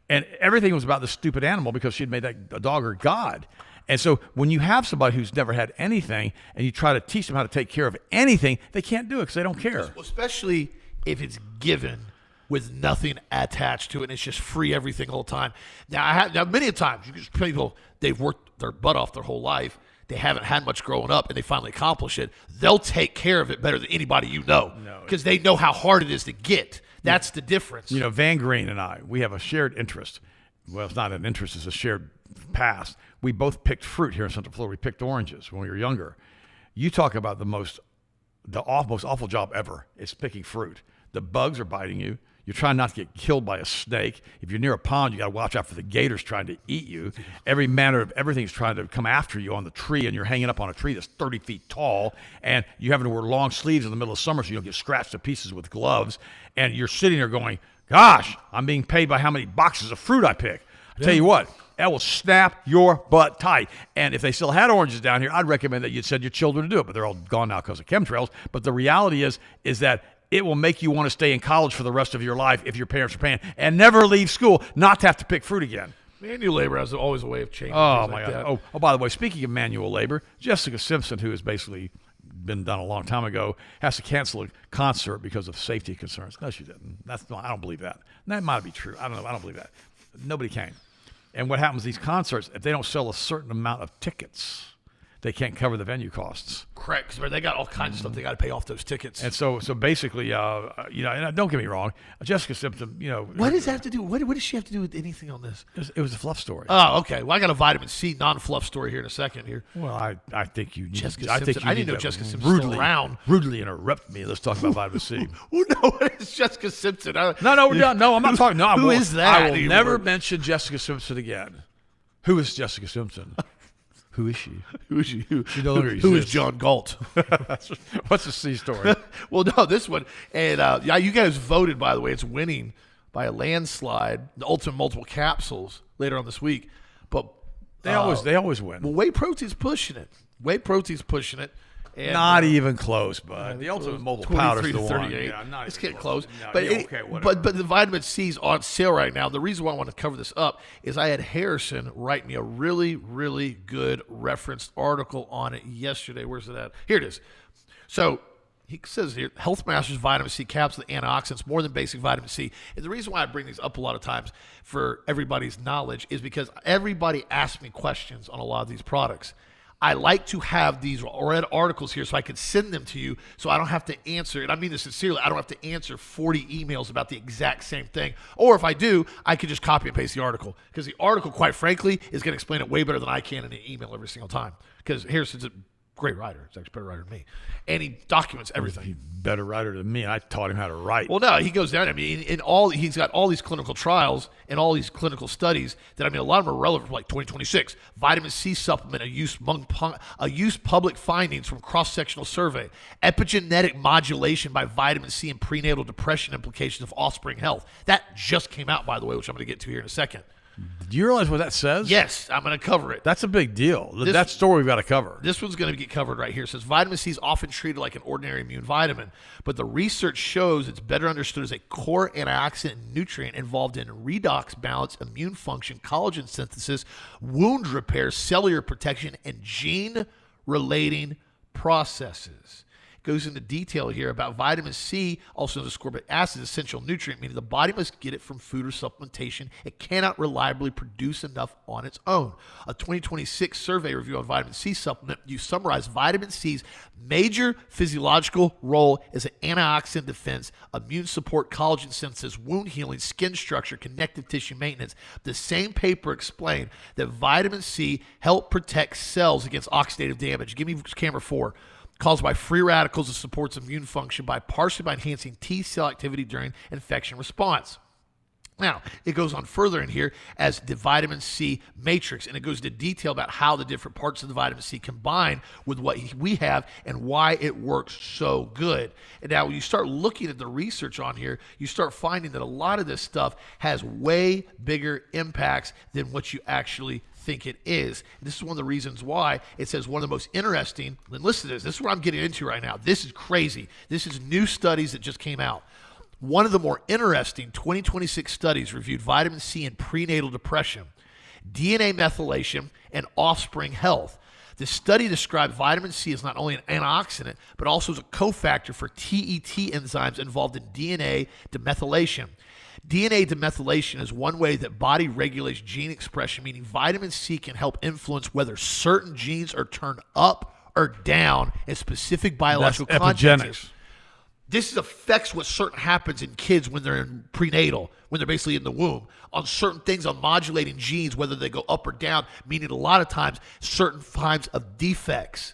And everything was about the stupid animal because she'd made that dog her god. And so when you have somebody who's never had anything and you try to teach them how to take care of anything, they can't do it because they don't care. Especially if it's given with nothing attached to it and it's just free everything all the time. Now, many times, you just people, they've worked their butt off their whole life. They haven't had much growing up and they finally accomplish it. They'll take care of it better than anybody you know because they know how hard it is to get. That's the difference. Van Green and I, we have a shared interest. Well, it's not an interest, it's a shared past. We both picked fruit here in Central Florida. We picked oranges when we were younger. You talk about the most awful job ever. It's picking fruit. The bugs are biting you. You're trying not to get killed by a snake. If you're near a pond, you got to watch out for the gators trying to eat you. Every manner of everything's trying to come after you on the tree, and you're hanging up on a tree that's 30 feet tall, and you having to wear long sleeves in the middle of summer so you don't get scratched to pieces with gloves. And you're sitting there going, gosh, I'm being paid by how many boxes of fruit I pick. I tell you what, that will snap your butt tight. And if they still had oranges down here, I'd recommend that you'd send your children to do it. But they're all gone now because of chemtrails. But the reality is that it will make you want to stay in college for the rest of your life if your parents are paying and never leave school, not to have to pick fruit again. Manual labor has always a way of changing. Oh, my God. Oh, by the way, speaking of manual labor, Jessica Simpson, who has basically been done a long time ago, has to cancel a concert because of safety concerns. No, she didn't. I don't believe that. That might be true. I don't know. I don't believe that. Nobody came. And what happens, these concerts, if they don't sell a certain amount of tickets, they can't cover the venue costs. Correct, because they got all kinds of stuff they got to pay off those tickets. And so basically, and don't get me wrong, Jessica Simpson, what does that have to do? What does she have to do with anything on this? It was a fluff story. Oh, okay. Well, I got a vitamin C non-fluff story here in a second. Here. Well, I think you. Jessica Simpson. I didn't know Jessica Simpson was still around. Rudely interrupt me. Let's talk about vitamin C. Well, no, what is Jessica Simpson? No, we're done. No, I'm not talking. No, who is that? I will never mention Jessica Simpson again. Who is Jessica Simpson? Who is she? Who is she? She no longer exists. Who is John Galt? What's the C story? Well, no, this one. And you guys voted, by the way. It's winning by a landslide, the Ultimate Multiple Capsules later on this week. But they always win. Well, whey protein's pushing it. And, not even close, bud. The Ultimate Multiple Powder's the one. Yeah, it's getting close. No, but the vitamin C's on sale right now. The reason why I want to cover this up is I had Harrison write me a really, really good referenced article on it yesterday. Where's it at? Here it is. So he says here, Health Masters Vitamin C capsule, antioxidants, more than basic vitamin C. And the reason why I bring these up a lot of times for everybody's knowledge is because everybody asks me questions on a lot of these products. I like to have these read articles here so I can send them to you so I don't have to answer, and I mean this sincerely, I don't have to answer 40 emails about the exact same thing. Or if I do, I could just copy and paste the article. Because the article, quite frankly, is going to explain it way better than I can in an email every single time. Because Harrison's a great writer. He's actually a better writer than me. And he documents everything. He's a better writer than me. I taught him how to write. Well, no, he goes down. I mean, he's got all these clinical trials and all these clinical studies that, a lot of them are relevant for like 2026. Vitamin C supplement, a use public findings from cross-sectional survey. Epigenetic modulation by vitamin C and prenatal depression implications of offspring health. That just came out, by the way, which I'm going to get to here in a second. Do you realize what that says? Yes, I'm going to cover it. That's a big deal. That story we've got to cover. This one's going to get covered right here. It says vitamin C is often treated like an ordinary immune vitamin, but the research shows it's better understood as a core antioxidant and nutrient involved in redox balance, immune function, collagen synthesis, wound repair, cellular protection, and gene-relating processes. goes into detail here about vitamin C, also known as ascorbic acid, essential nutrient, meaning the body must get it from food or supplementation. It cannot reliably produce enough on its own. A 2026 survey review on vitamin C supplement, you summarize vitamin C's major physiological role as an antioxidant defense, immune support, collagen synthesis, wound healing, skin structure, connective tissue maintenance. The same paper explained that vitamin C helps protect cells against oxidative damage. Give me camera 4. Caused by free radicals that supports immune function partially by enhancing T cell activity during infection response. Now, it goes on further in here as the vitamin C matrix, and it goes into detail about how the different parts of the vitamin C combine with what we have and why it works so good. And now when you start looking at the research on here, you start finding that a lot of this stuff has way bigger impacts than what you actually think it is. And this is one of the reasons why it says one of the most interesting, and listen to this, this is what I'm getting into right now. This is crazy. This is new studies that just came out. One of the more interesting 2026 studies reviewed vitamin C in prenatal depression, DNA methylation, and offspring health. The study described vitamin C as not only an antioxidant, but also as a cofactor for TET enzymes involved in DNA demethylation. DNA demethylation is one way that body regulates gene expression, meaning vitamin C can help influence whether certain genes are turned up or down in specific biological contexts. Epigenetics. This affects what certain happens in kids when they're in prenatal, when they're basically in the womb, on certain things, on modulating genes, whether they go up or down, meaning a lot of times certain kinds of defects.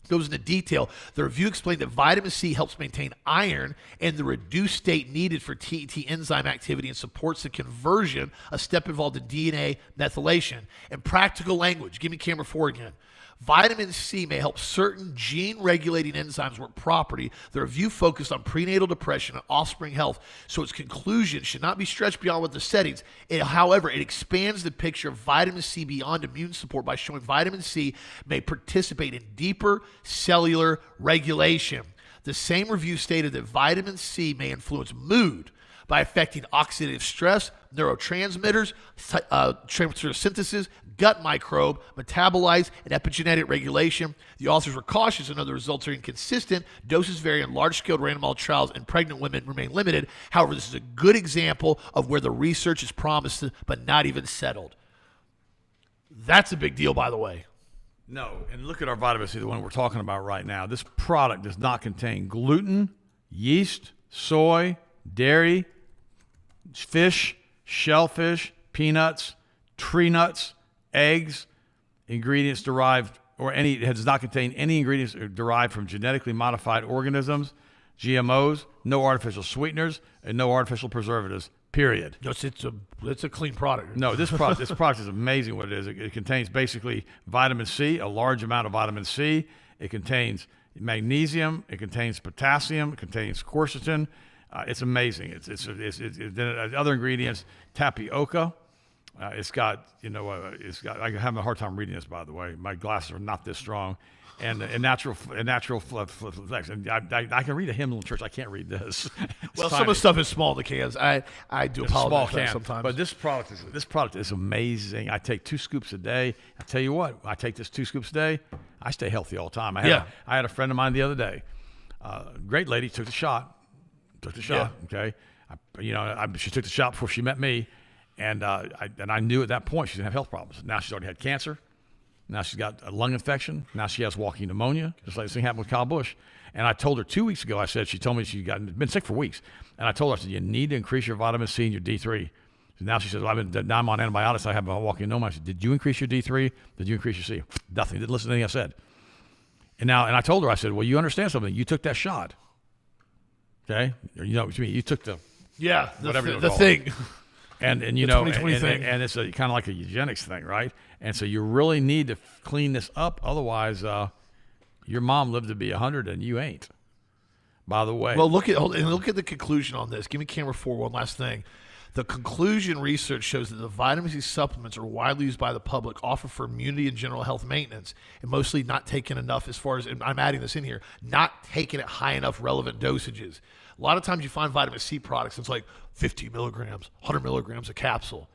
Goes into detail. The review explained that vitamin C helps maintain iron and the reduced state needed for TET enzyme activity and supports the conversion, a step involved in DNA methylation. In practical language, give me camera 4 again. Vitamin C may help certain gene-regulating enzymes work properly. The review focused on prenatal depression and offspring health, so its conclusion should not be stretched beyond what the settings. However, it expands the picture of vitamin C beyond immune support by showing vitamin C may participate in deeper cellular regulation. The same review stated that vitamin C may influence mood by affecting oxidative stress, neurotransmitters, transfer synthesis, gut microbe, metabolites, and epigenetic regulation. The authors were cautious and know the results are inconsistent. Doses vary in large-scale randomized trials, and pregnant women remain limited. However, this is a good example of where the research is promised but not even settled. That's a big deal, by the way. No, and look at our vitamin C, the one we're talking about right now. This product does not contain gluten, yeast, soy, dairy, fish, shellfish, peanuts, tree nuts, eggs, ingredients derived, it does not contain any ingredients derived from genetically modified organisms, GMOs, no artificial sweeteners, and no artificial preservatives, period. It's a clean product. No, this product is amazing what it is. It contains basically vitamin C, a large amount of vitamin C. It contains magnesium. It contains potassium. It contains quercetin. It's amazing. It's other ingredients, tapioca. It's got. I have a hard time reading this, by the way. My glasses are not this strong, and natural flex. And I can read a hymnal in church. I can't read this. Well, some of the stuff is small in the cans. I do apologize for that sometimes. But this product is amazing. I take 2 scoops a day. I tell you what, I take this 2 scoops a day. I stay healthy all the time. I had a friend of mine the other day. Great lady, took the shot. Yeah. Okay. She took the shot before she met me, and I knew at that point she didn't have health problems. Now she's already had cancer. Now she's got a lung infection. Now she has walking pneumonia, just like this thing happened with Kyle Busch. And I told her 2 weeks ago, she told me she'd been sick for weeks. And I told her, I said, you need to increase your vitamin C and your D3. So now she says, well, now I'm on antibiotics. I have a walking pneumonia. I said, did you increase your D3? Did you increase your C? Nothing. Didn't listen to anything I said. And I told her, I said, well, you understand something. You took that shot. Okay, you know what you mean. You took the thing, and and it's kind of like a eugenics thing, right? And so you really need to clean this up, otherwise, your mom lived to be 100 and you ain't. By the way, well, look at the conclusion on this. Give me camera 4. One last thing. The conclusion research shows that the vitamin C supplements are widely used by the public, offer for immunity and general health maintenance, and mostly not taken enough as far as, and I'm adding this in here, not taken at high enough relevant dosages. A lot of times you find vitamin C products, it's like 50 milligrams, 100 milligrams a capsule.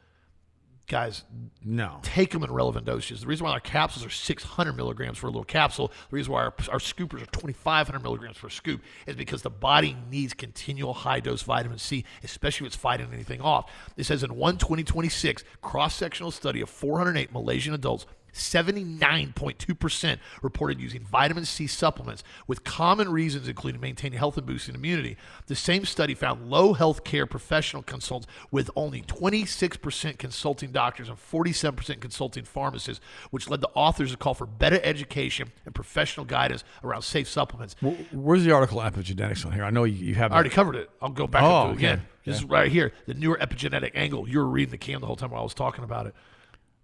guys, No. take them in relevant doses. The reason why our capsules are 600 milligrams for a little capsule, the reason why our scoopers are 2,500 milligrams per scoop is because the body needs continual high-dose vitamin C, especially if it's fighting anything off. It says in one 2026 cross-sectional study of 408 Malaysian adults, 79.2% reported using vitamin C supplements, with common reasons including maintaining health and boosting immunity. The same study found low health care professional consultants, with only 26% consulting doctors and 47% consulting pharmacists, which led the authors to call for better education and professional guidance around safe supplements. Where's the article on epigenetics on here? I know you have. I already covered it. I'll go back up to it again. Okay. This is right here, the newer epigenetic angle. You were reading the cam the whole time while I was talking about it.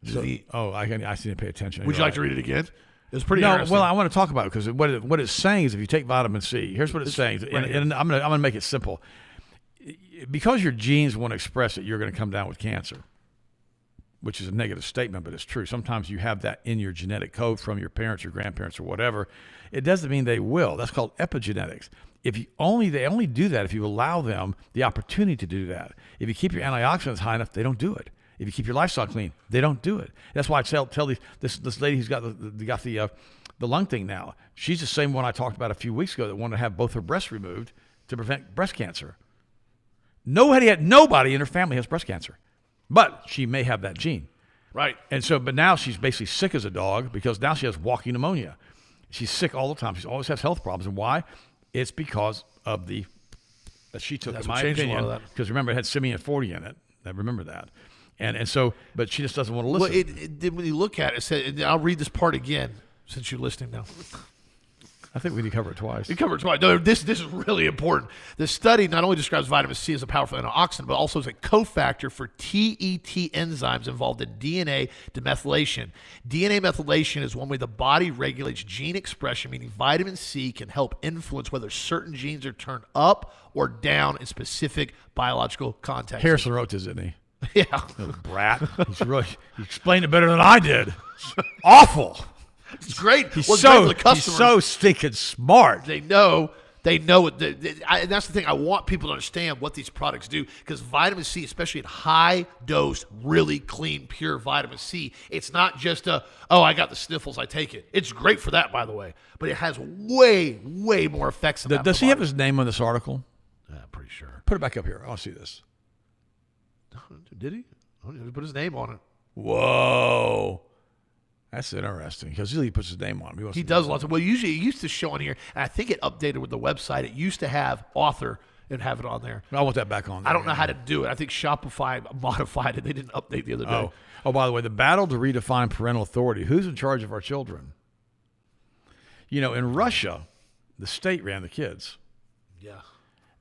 So, I didn't pay attention. Would you like to read it again? It's pretty No, interesting. well, I want to talk about it because what it's saying is if you take vitamin C, here's what it's saying, and I'm gonna make it simple. Because your genes want to express it, you're going to come down with cancer, which is a negative statement, but it's true. Sometimes you have that in your genetic code from your parents, your grandparents, or whatever. It doesn't mean they will. That's called epigenetics. They only do that if you allow them the opportunity to do that. If you keep your antioxidants high enough, they don't do it. If you keep your lifestyle clean, they don't do it. That's why I tell this lady who's got the lung thing now. She's the same one I talked about a few weeks ago that wanted to have both her breasts removed to prevent breast cancer. Nobody in her family has breast cancer, but she may have that gene. Right. And so, but now she's basically sick as a dog because now she has walking pneumonia. She's sick all the time. She always has health problems. And why? It's because of that she took, in my opinion, because remember it had Simeon 40 in it. I remember that. And so, but she just doesn't want to listen. Well, when you look at it, said, I'll read this part again since you're listening now. I think we need to cover it twice. You covered it twice. No, this is really important. The study not only describes vitamin C as a powerful antioxidant, but also as a cofactor for TET enzymes involved in DNA demethylation. DNA methylation is one way the body regulates gene expression, meaning vitamin C can help influence whether certain genes are turned up or down in specific biological contexts. Harrison wrote this, didn't he? Yeah. Brat. He explained it better than I did. Awful. It's great. He's so stinking smart. They know it. And that's the thing. I want people to understand what these products do, because vitamin C, especially at high dose, really clean, pure vitamin C, it's not just I got the sniffles, I take it. It's great for that, by the way, but it has way, way more effects than that. Does he have his name on this article? I'm pretty sure. Put it back up here. I want to see this. Did he? Oh, he put his name on it. Whoa. That's interesting because usually he puts his name on it. He does lots of. Well, usually it used to show on here, and I think it updated with the website. It used to have author and have it on there. I want that back on there. I don't know how to do it. I think Shopify modified it. They didn't update the other day. Oh, by the way, the battle to redefine parental authority. Who's in charge of our children? In Russia, the state ran the kids. Yeah.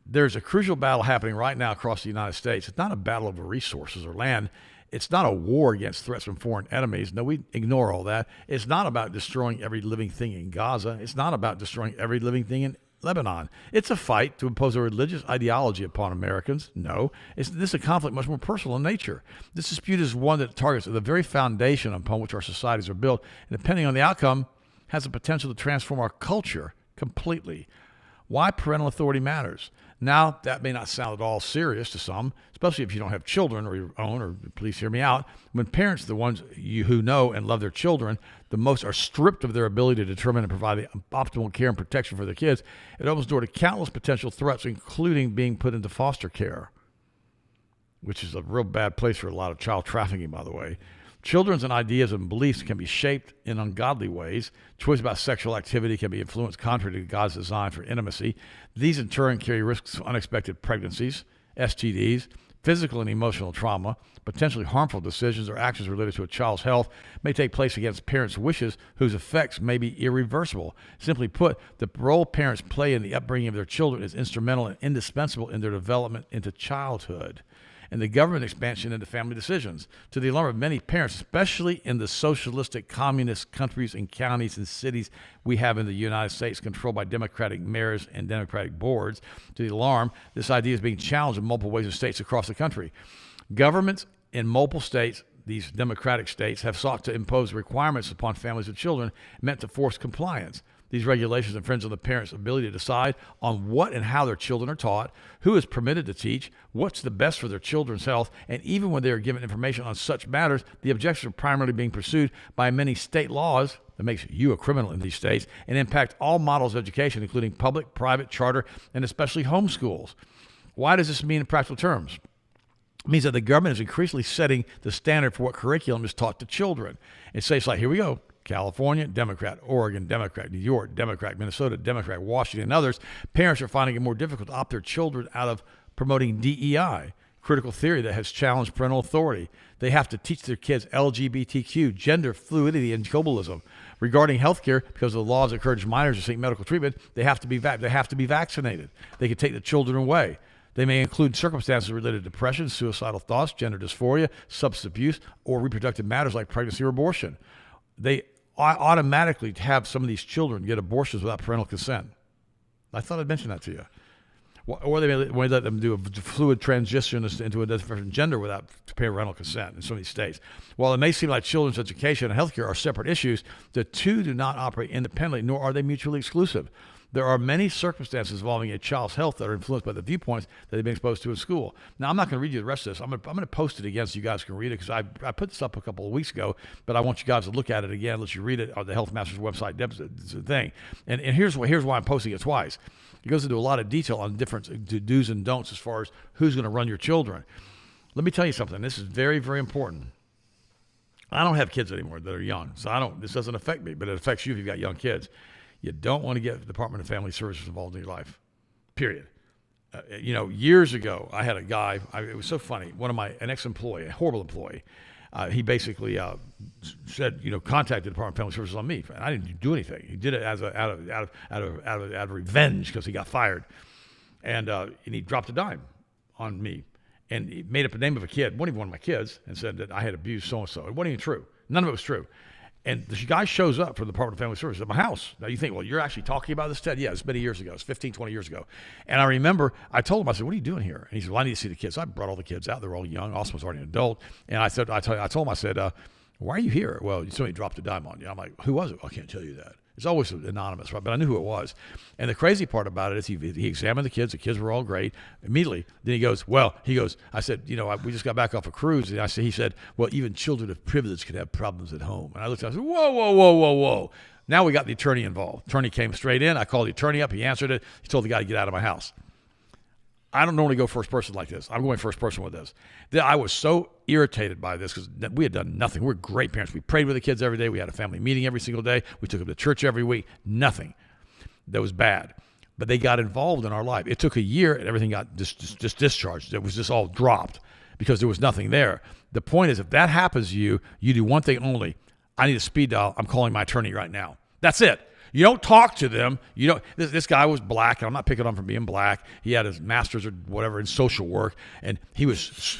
There's a crucial battle happening right now across the United States. It's not a battle over resources or land. It's not a war against threats from foreign enemies. No, we ignore all that. It's not about destroying every living thing in Gaza. It's not about destroying every living thing in Lebanon. It's a fight to impose a religious ideology upon Americans. No, this is a conflict much more personal in nature. This dispute is one that targets the very foundation upon which our societies are built, and depending on the outcome, has the potential to transform our culture completely. Why parental authority matters. Now, that may not sound at all serious to some, especially if you don't have children or your own, or please hear me out. When parents, the ones who know and love their children the most, are stripped of their ability to determine and provide the optimal care and protection for their kids, it opens the door to countless potential threats, including being put into foster care, which is a real bad place for a lot of child trafficking, by the way. Children's ideas and beliefs can be shaped in ungodly ways. Choice about sexual activity can be influenced contrary to God's design for intimacy. These, in turn, carry risks of unexpected pregnancies, STDs, physical and emotional trauma. Potentially harmful decisions or actions related to a child's health may take place against parents' wishes, whose effects may be irreversible. Simply put, the role parents play in the upbringing of their children is instrumental and indispensable in their development into childhood, and the government expansion into family decisions, to the alarm of many parents, especially in the socialistic communist countries and counties and cities we have in the United States, controlled by Democratic mayors and Democratic boards. To the alarm, this idea is being challenged in multiple ways in states across the country. Governments in multiple states, these democratic states, have sought to impose requirements upon families with children meant to force compliance. These regulations infringe on the parents' ability to decide on what and how their children are taught, who is permitted to teach, what's the best for their children's health, and even when they are given information on such matters, the objections are primarily being pursued by many state laws that makes you a criminal in these states and impact all models of education, including public, private, charter, and especially homeschools. Why does this mean in practical terms? It means that the government is increasingly setting the standard for what curriculum is taught to children. In states like, here we go, California, Democrat; Oregon, Democrat; New York, Democrat; Minnesota, Democrat; Washington, and others, parents are finding it more difficult to opt their children out of promoting DEI, critical theory that has challenged parental authority. They have to teach their kids LGBTQ, gender fluidity, and globalism. Regarding healthcare, because of the laws that encourage minors to seek medical treatment, they have to be vaccinated. They can take the children away. They may include circumstances related to depression, suicidal thoughts, gender dysphoria, substance abuse, or reproductive matters like pregnancy or abortion. They automatically have some of these children get abortions without parental consent. I thought I'd mention that to you. Or they may let them do a fluid transition into a different gender without parental consent in some of these states. While it may seem like children's education and healthcare are separate issues, the two do not operate independently, nor are they mutually exclusive. There are many circumstances involving a child's health that are influenced by the viewpoints that they've been exposed to in school. Now, I'm not going to read you the rest of this. I'm going to post it again so you guys can read it, because I put this up a couple of weeks ago, but I want you guys to look at it again, let you read it on the Health Masters website thing. And here's why I'm posting it twice. It goes into a lot of detail on different do's and don'ts as far as who's going to run your children. Let me tell you something. This is very, very important. I don't have kids anymore that are young, so this doesn't affect me, but it affects you if you've got young kids. You don't want to get the Department of Family Services involved in your life, period. Years ago, I had a guy, it was so funny, an ex-employee, a horrible employee, he basically said, contacted the Department of Family Services on me. I didn't do anything. He did it out of revenge because he got fired. And he dropped a dime on me. And he made up a name of a kid, wasn't even one of my kids, and said that I had abused so-and-so. It wasn't even true. None of it was true. And the guy shows up from the Department of Family Services at my house. Now you think, well, you're actually talking about this, Ted? Yeah, it's many years ago. It's 15, 20 years ago. And I remember I told him, I said, what are you doing here? And he said, well, I need to see the kids. So I brought all the kids out. They're all young. Austin was already an adult. And I told him, I said, why are you here? Well, somebody dropped a dime on you. I'm like, who was it? Well, I can't tell you that. It's always anonymous, right? But I knew who it was. And the crazy part about it is he examined the kids. The kids were all great. Immediately, then I said, we just got back off a cruise. And he said, well, even children of privilege could have problems at home. And I looked at him, I said, whoa. Now we got the attorney involved. Attorney came straight in. I called the attorney up. He answered it. He told the guy to get out of my house. I don't normally go first person like this. I'm going first person with this. I was so irritated by this because we had done nothing. We're great parents. We prayed with the kids every day. We had a family meeting every single day. We took them to church every week. Nothing. That was bad. But they got involved in our life. It took a year and everything got just discharged. It was just all dropped because there was nothing there. The point is, if that happens to you, you do one thing only. I need a speed dial. I'm calling my attorney right now. That's it. You don't talk to them. This guy was black, and I'm not picking on him for being black. He had his master's or whatever in social work, and he was.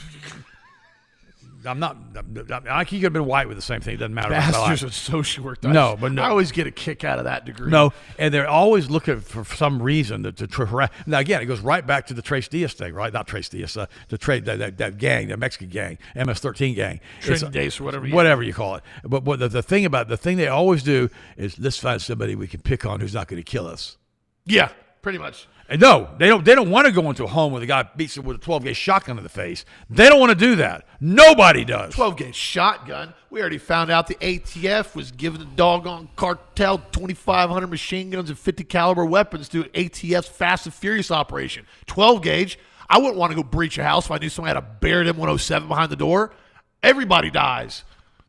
He could have been white with the same thing. It doesn't matter. Masters of social work. No. I always get a kick out of that degree. No, and they're always looking for some reason to harass. Now again, it goes right back to the Trace Diaz thing, right? Not Trace Diaz, that gang, the Mexican gang, MS-13 gang, Trinity Days or whatever. Whatever you call it. But the thing they always do is let's find somebody we can pick on who's not going to kill us. Yeah, pretty much. And no, they don't want to go into a home where the guy beats it with a 12-gauge shotgun to the face. They don't want to do that. Nobody does. 12-gauge shotgun. We already found out the ATF was giving the doggone cartel 2,500 machine guns and 50 caliber weapons through ATF's Fast and Furious operation. 12-gauge. I wouldn't want to go breach a house if I knew someone had a Barrett M107 behind the door. Everybody dies.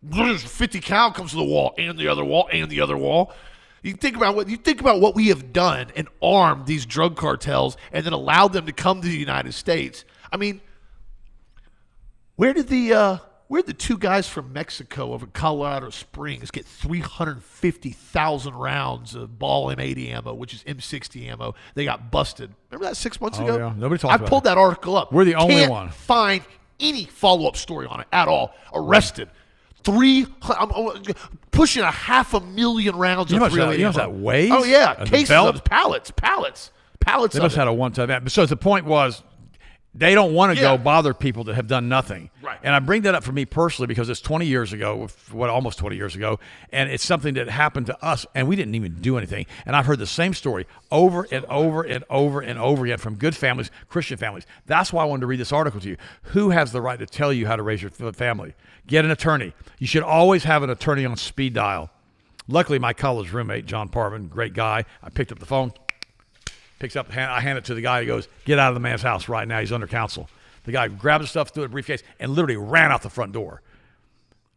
50 cal comes to the wall and the other wall and the other wall. You think about what we have done and armed these drug cartels and then allowed them to come to the United States. I mean, where did the two guys from Mexico over Colorado Springs get 350,000 rounds of ball M80 ammo, which is M60 ammo? They got busted. Remember that 6 months ago? Yeah. Nobody talks about it. I pulled that article up. We're the only one. Can't find any follow-up story on it at all. Arrested. Pushing 500,000 rounds of you know ammo. that weighs? Oh, yeah. And Cases of pallets. They must have had a one-time. So the point was, They don't want to Yeah. go bother people that have done nothing. Right. And I bring that up for me personally because it's 20 years ago, almost 20 years ago, and it's something that happened to us, and we didn't even do anything. And I've heard the same story over and over and over and over again from good families, Christian families. That's why I wanted to read this article to you. Who has the right to tell you how to raise your family? Get an attorney. You should always have an attorney on speed dial. Luckily, my college roommate, John Parvin, great guy, I picked up the phone, picks up, I hand it to the guy. He goes, get out of the man's house right now. He's under counsel. The guy grabbed the stuff, threw it in a briefcase, and literally ran out the front door.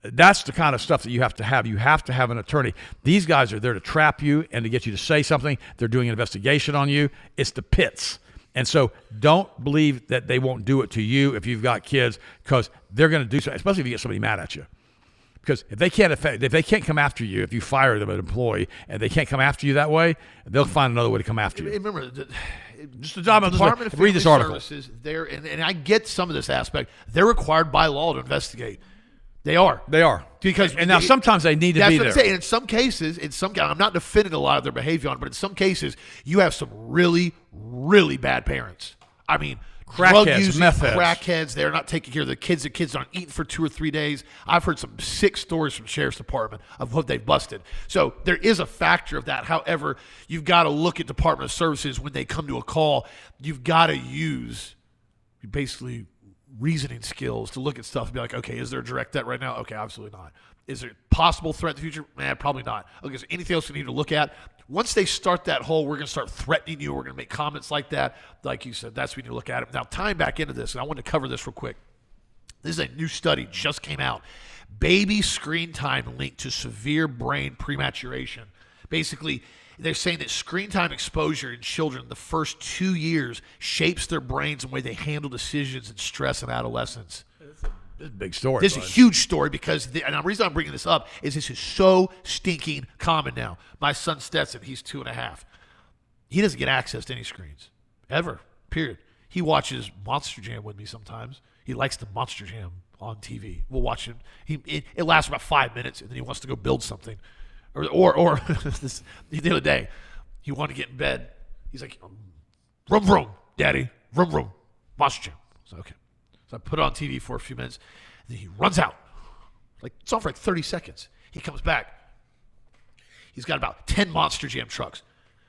That's the kind of stuff that you have to have. You have to have an attorney. These guys are there to trap you and to get you to say something. They're doing an investigation on you. It's the pits. And so don't believe that they won't do it to you if you've got kids, because they're going to do so, especially if you get somebody mad at you. Because if they can't come after you, if you fire them an employee and they can't come after you that way, they'll find another way to come after you. Remember, Just the job. Department of Read Family this article. Services, and I get some of this aspect. They're required by law to investigate. They are. Because now sometimes they need to that's be what there. I'm saying. In some cases, I'm not defending a lot of their behavior on it, but in some cases, you have some really, really bad parents. I mean, drug Crackheads, using meth heads. crackheads. They're not taking care of the kids. The kids aren't eating for 2 or 3 days. I've heard some sick stories from Sheriff's Department of what they've busted. So there is a factor of that. However, you've got to look at Department of Services when they come to a call. You've got to use basically reasoning skills to look at stuff and be like, okay, is there a direct threat right now? Okay, absolutely not. Is there a possible threat in the future? Probably not. Okay, is there anything else we need to look at? Once they start that whole, we're going to start threatening you, we're going to make comments like that, like you said, that's when you look at it. Now, tying back into this, and I want to cover this real quick. This is a new study just came out. Baby screen time linked to severe brain prematuration. Basically, they're saying that screen time exposure in children the first 2 years shapes their brains and the way they handle decisions and stress in adolescence. This is a big story. This is a huge story because, and the reason I'm bringing this up is this is so stinking common now. My son Stetson, he's 2.5. He doesn't get access to any screens, ever, period. He watches Monster Jam with me sometimes. He likes the Monster Jam on TV. We'll watch him. It lasts about 5 minutes, and then he wants to go build something. Or this, the other day, he wanted to get in bed. He's like, vroom, vroom, daddy, vroom, vroom, Monster Jam. So, okay. So I put it on TV for a few minutes, and then he runs out. It's on for 30 seconds. He comes back. He's got about 10 Monster Jam trucks.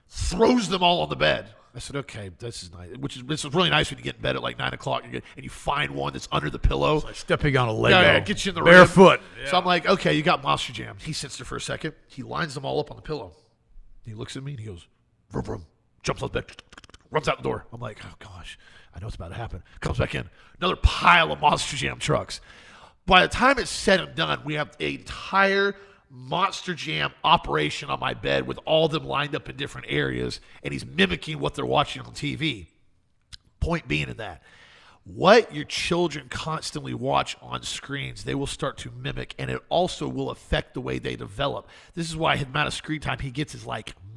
Throws them all on the bed. I said, okay, this is nice. This is really nice when you get in bed at 9 o'clock and you find one that's under the pillow. It's like stepping on a Lego. Yeah, it gets you in the barefoot. Rib. So I'm like, okay, you got Monster Jam. He sits there for a second. He lines them all up on the pillow. He looks at me and he goes, vroom, vroom, jumps off the bed, runs out the door. I'm like, oh, gosh. I know what's about to happen. Comes back in. Another pile of Monster Jam trucks. By the time it's said and done, we have an entire Monster Jam operation on my bed with all of them lined up in different areas, and he's mimicking what they're watching on TV. Point being in that, what your children constantly watch on screens, they will start to mimic, and it also will affect the way they develop. This is why the amount of screen time he gets is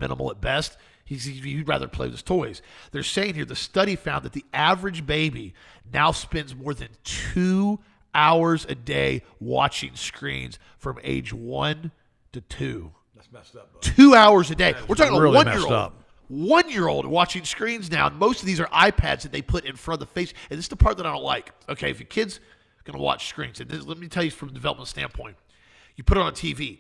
minimal at best. He'd rather play with his toys. They're saying here the study found that the average baby now spends more than 2 hours a day watching screens from age 1 to 2. That's messed up, bro. 2 hours a day. We're talking really about 1-year-old. 1-year-old watching screens now. And most of these are iPads that they put in front of the face. And this is the part that I don't like. Okay, if your kid's going to watch screens, and let me tell you from a development standpoint, you put it on a TV.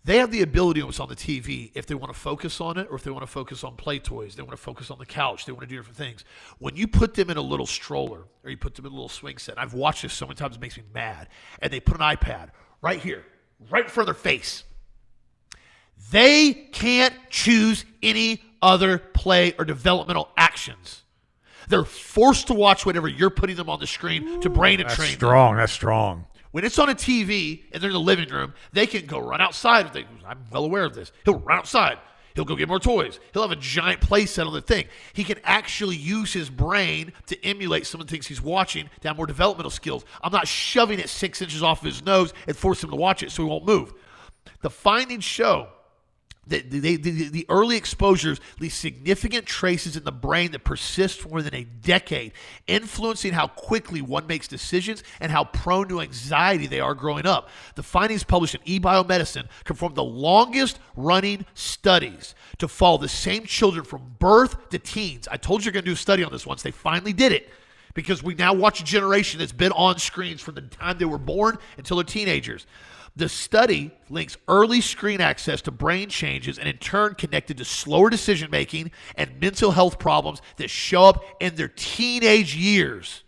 They have the ability what's on the TV if they want to focus on it or if they want to focus on play toys. They want to focus on the couch. They want to do different things. When you put them in a little stroller or you put them in a little swing set, I've watched this so many times it makes me mad, and they put an iPad right here, right in front of their face. They can't choose any other play or developmental actions. They're forced to watch whatever you're putting them on the screen to brain and train them. That's strong. When it's on a TV and they're in the living room, they can go run outside. I'm well aware of this. He'll run outside. He'll go get more toys. He'll have a giant play set on the thing. He can actually use his brain to emulate some of the things he's watching to have more developmental skills. I'm not shoving it 6 inches off of his nose and force him to watch it so he won't move. The findings show that the early exposures leave significant traces in the brain that persist for more than a decade, influencing how quickly one makes decisions and how prone to anxiety they are growing up. The findings published in eBiomedicine confirm the longest running studies to follow the same children from birth to teens. I told you you're going to do a study on this once. They finally did it. because we now watch a generation that's been on screens from the time they were born until they're teenagers. The study links early screen access to brain changes and in turn connected to slower decision-making and mental health problems that show up in their teenage years.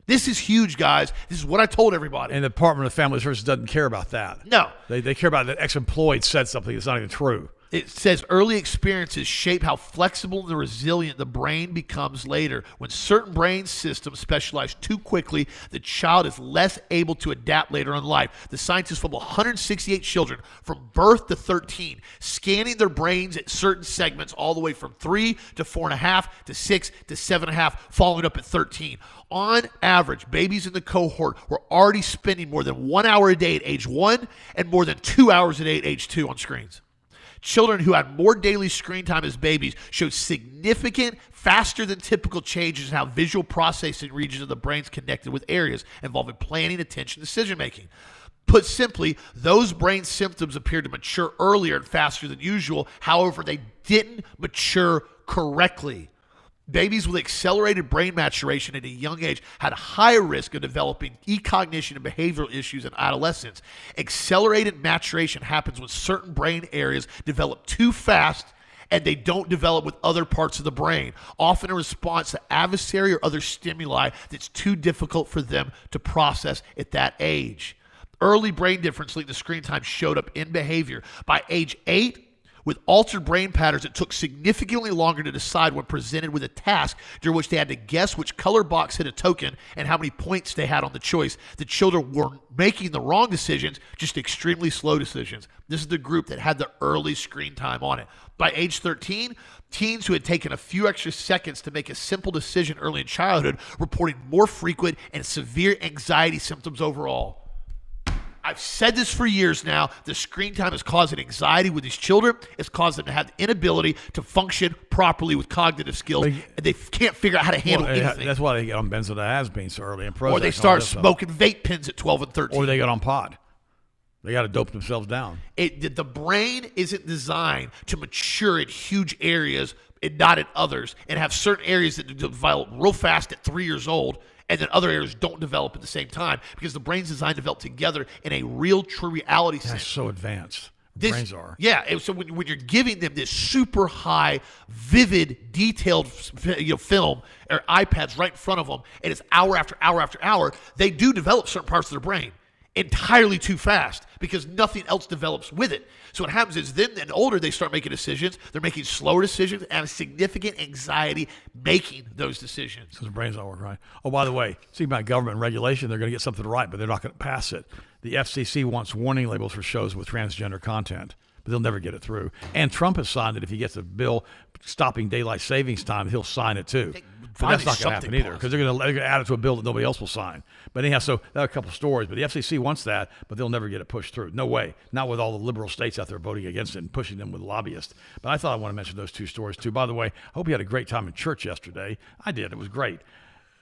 This is huge, guys. This is what I told everybody. And the Department of Family Services doesn't care about that. No. They care about that ex-employed said something that's not even true. It says early experiences shape how flexible and resilient the brain becomes later. When certain brain systems specialize too quickly, the child is less able to adapt later in life. The scientists from 168 children from birth to 13, scanning their brains at certain segments all the way from 3 to 4.5 to 6 to 7.5, following up at 13. On average, babies in the cohort were already spending more than 1 hour a day at age 1 and more than 2 hours a day at age 2 on screens. Children who had more daily screen time as babies showed significant, faster than typical changes in how visual processing regions of the brains connected with areas involving planning, attention, decision-making. Put simply, those brain symptoms appeared to mature earlier and faster than usual. However, they didn't mature correctly. Babies with accelerated brain maturation at a young age had a higher risk of developing e-cognition and behavioral issues in adolescence. Accelerated maturation happens when certain brain areas develop too fast and they don't develop with other parts of the brain, often in response to adversary or other stimuli that's too difficult for them to process at that age. Early brain difference linked to screen time showed up in behavior. By age 8, with altered brain patterns, it took significantly longer to decide when presented with a task during which they had to guess which color box hit a token and how many points they had on the choice. The children were making the wrong decisions, just extremely slow decisions. This is the group that had the early screen time on it. By age 13, teens who had taken a few extra seconds to make a simple decision early in childhood reported more frequent and severe anxiety symptoms overall. I've said this for years now. The screen time is causing anxiety with these children. It's caused them to have the inability to function properly with cognitive skills. They can't figure out how to handle anything. That's why they get on benzodiazepine so early and Prozac. Or they start smoking vape pens at 12 and 13. Or they get on pod. They got to dope themselves down. The brain isn't designed to mature in huge areas and not in others, and have certain areas that develop real fast at 3 years old, and then other areas don't develop at the same time because the brain's designed to develop together in a real, true reality sense. That's so advanced. Brains are. Yeah, and so when you're giving them this super high, vivid, detailed film or iPads right in front of them, and it's hour after hour after hour, they do develop certain parts of their brain entirely too fast because nothing else develops with it. So what happens is then and older, they start making decisions. They're making slower decisions and have significant anxiety making those decisions. Because the brain's not working right. Oh, by the way, see about government regulation, they're going to get something right, but they're not going to pass it. The FCC wants warning labels for shows with transgender content, but they'll never get it through. And Trump has signed that if he gets a bill stopping daylight savings time, he'll sign it too. But that's not going to happen either because they're going to add it to a bill that nobody else will sign. But anyhow, so that a couple of stories. But the FCC wants that, but they'll never get it pushed through. No way. Not with all the liberal states out there voting against it and pushing them with lobbyists. But I thought I want to mention those two stories too. By the way, I hope you had a great time in church yesterday. I did. It was great.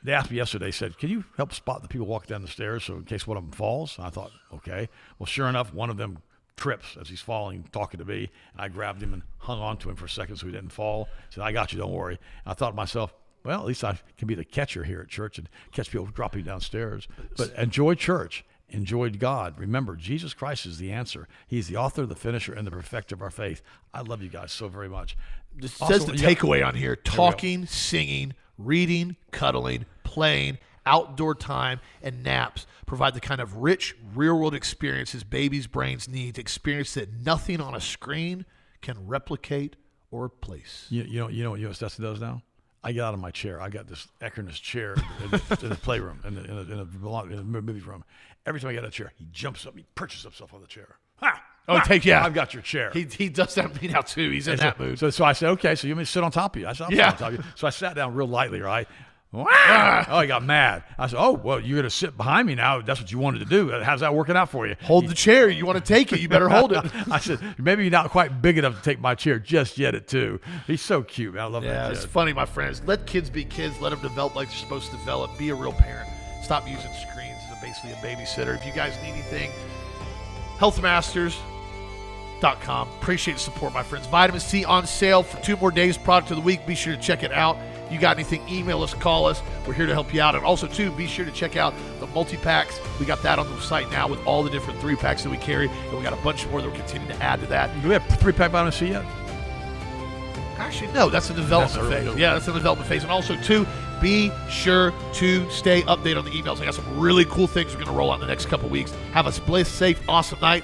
They asked me yesterday, said, can you help spot the people walking down the stairs so in case one of them falls? And I thought, okay. Well, sure enough, one of them trips as he's falling, talking to me. And I grabbed him and hung on to him for a second so he didn't fall. Said, I got you, don't worry. And I thought to myself, well, at least I can be the catcher here at church and catch people dropping downstairs. But enjoy church. Enjoy God. Remember, Jesus Christ is the answer. He's the author, the finisher, and the perfecter of our faith. I love you guys so very much. It says the takeaway on here: talking, singing, reading, cuddling, playing, outdoor time, and naps provide the kind of rich, real-world experiences babies' brains need to experience that nothing on a screen can replicate or replace. You know what U.S. Destiny does now? I get out of my chair. I got this Eckerness chair in the playroom, in the movie room. Every time I get out of the chair, he jumps up, he perches himself on the chair. Ha! Oh, I've got your chair. He does that to me now too. He's in that mood. So I said, okay, so you want me to sit on top of you? I said, I'll sit on top of you. So I sat down real lightly, right? Oh, he got mad. I said, oh, well, you're going to sit behind me now. That's what you wanted to do. How's that working out for you? Hold the chair. You want to take it. You better hold it. I said, maybe you're not quite big enough to take my chair just yet at 2. He's so cute, man. I love that kid. It's funny, my friends. Let kids be kids. Let them develop like they're supposed to develop. Be a real parent. Stop using screens as basically a babysitter. If you guys need anything, healthmasters.com. Appreciate the support, my friends. Vitamin C on sale for 2 more days. Product of the week. Be sure to check it out. You got anything, email us, call us. We're here to help you out. And also, too, be sure to check out the multi-packs. We got that on the site now with all the different 3-packs that we carry. And we got a bunch more that we're continuing to add to that. Do we have 3-pack vitamin C yet? Actually, no, that's the development phase. Yeah, that's the development phase. And also, too, be sure to stay updated on the emails. I got some really cool things we're going to roll out in the next couple weeks. Have a safe, awesome night.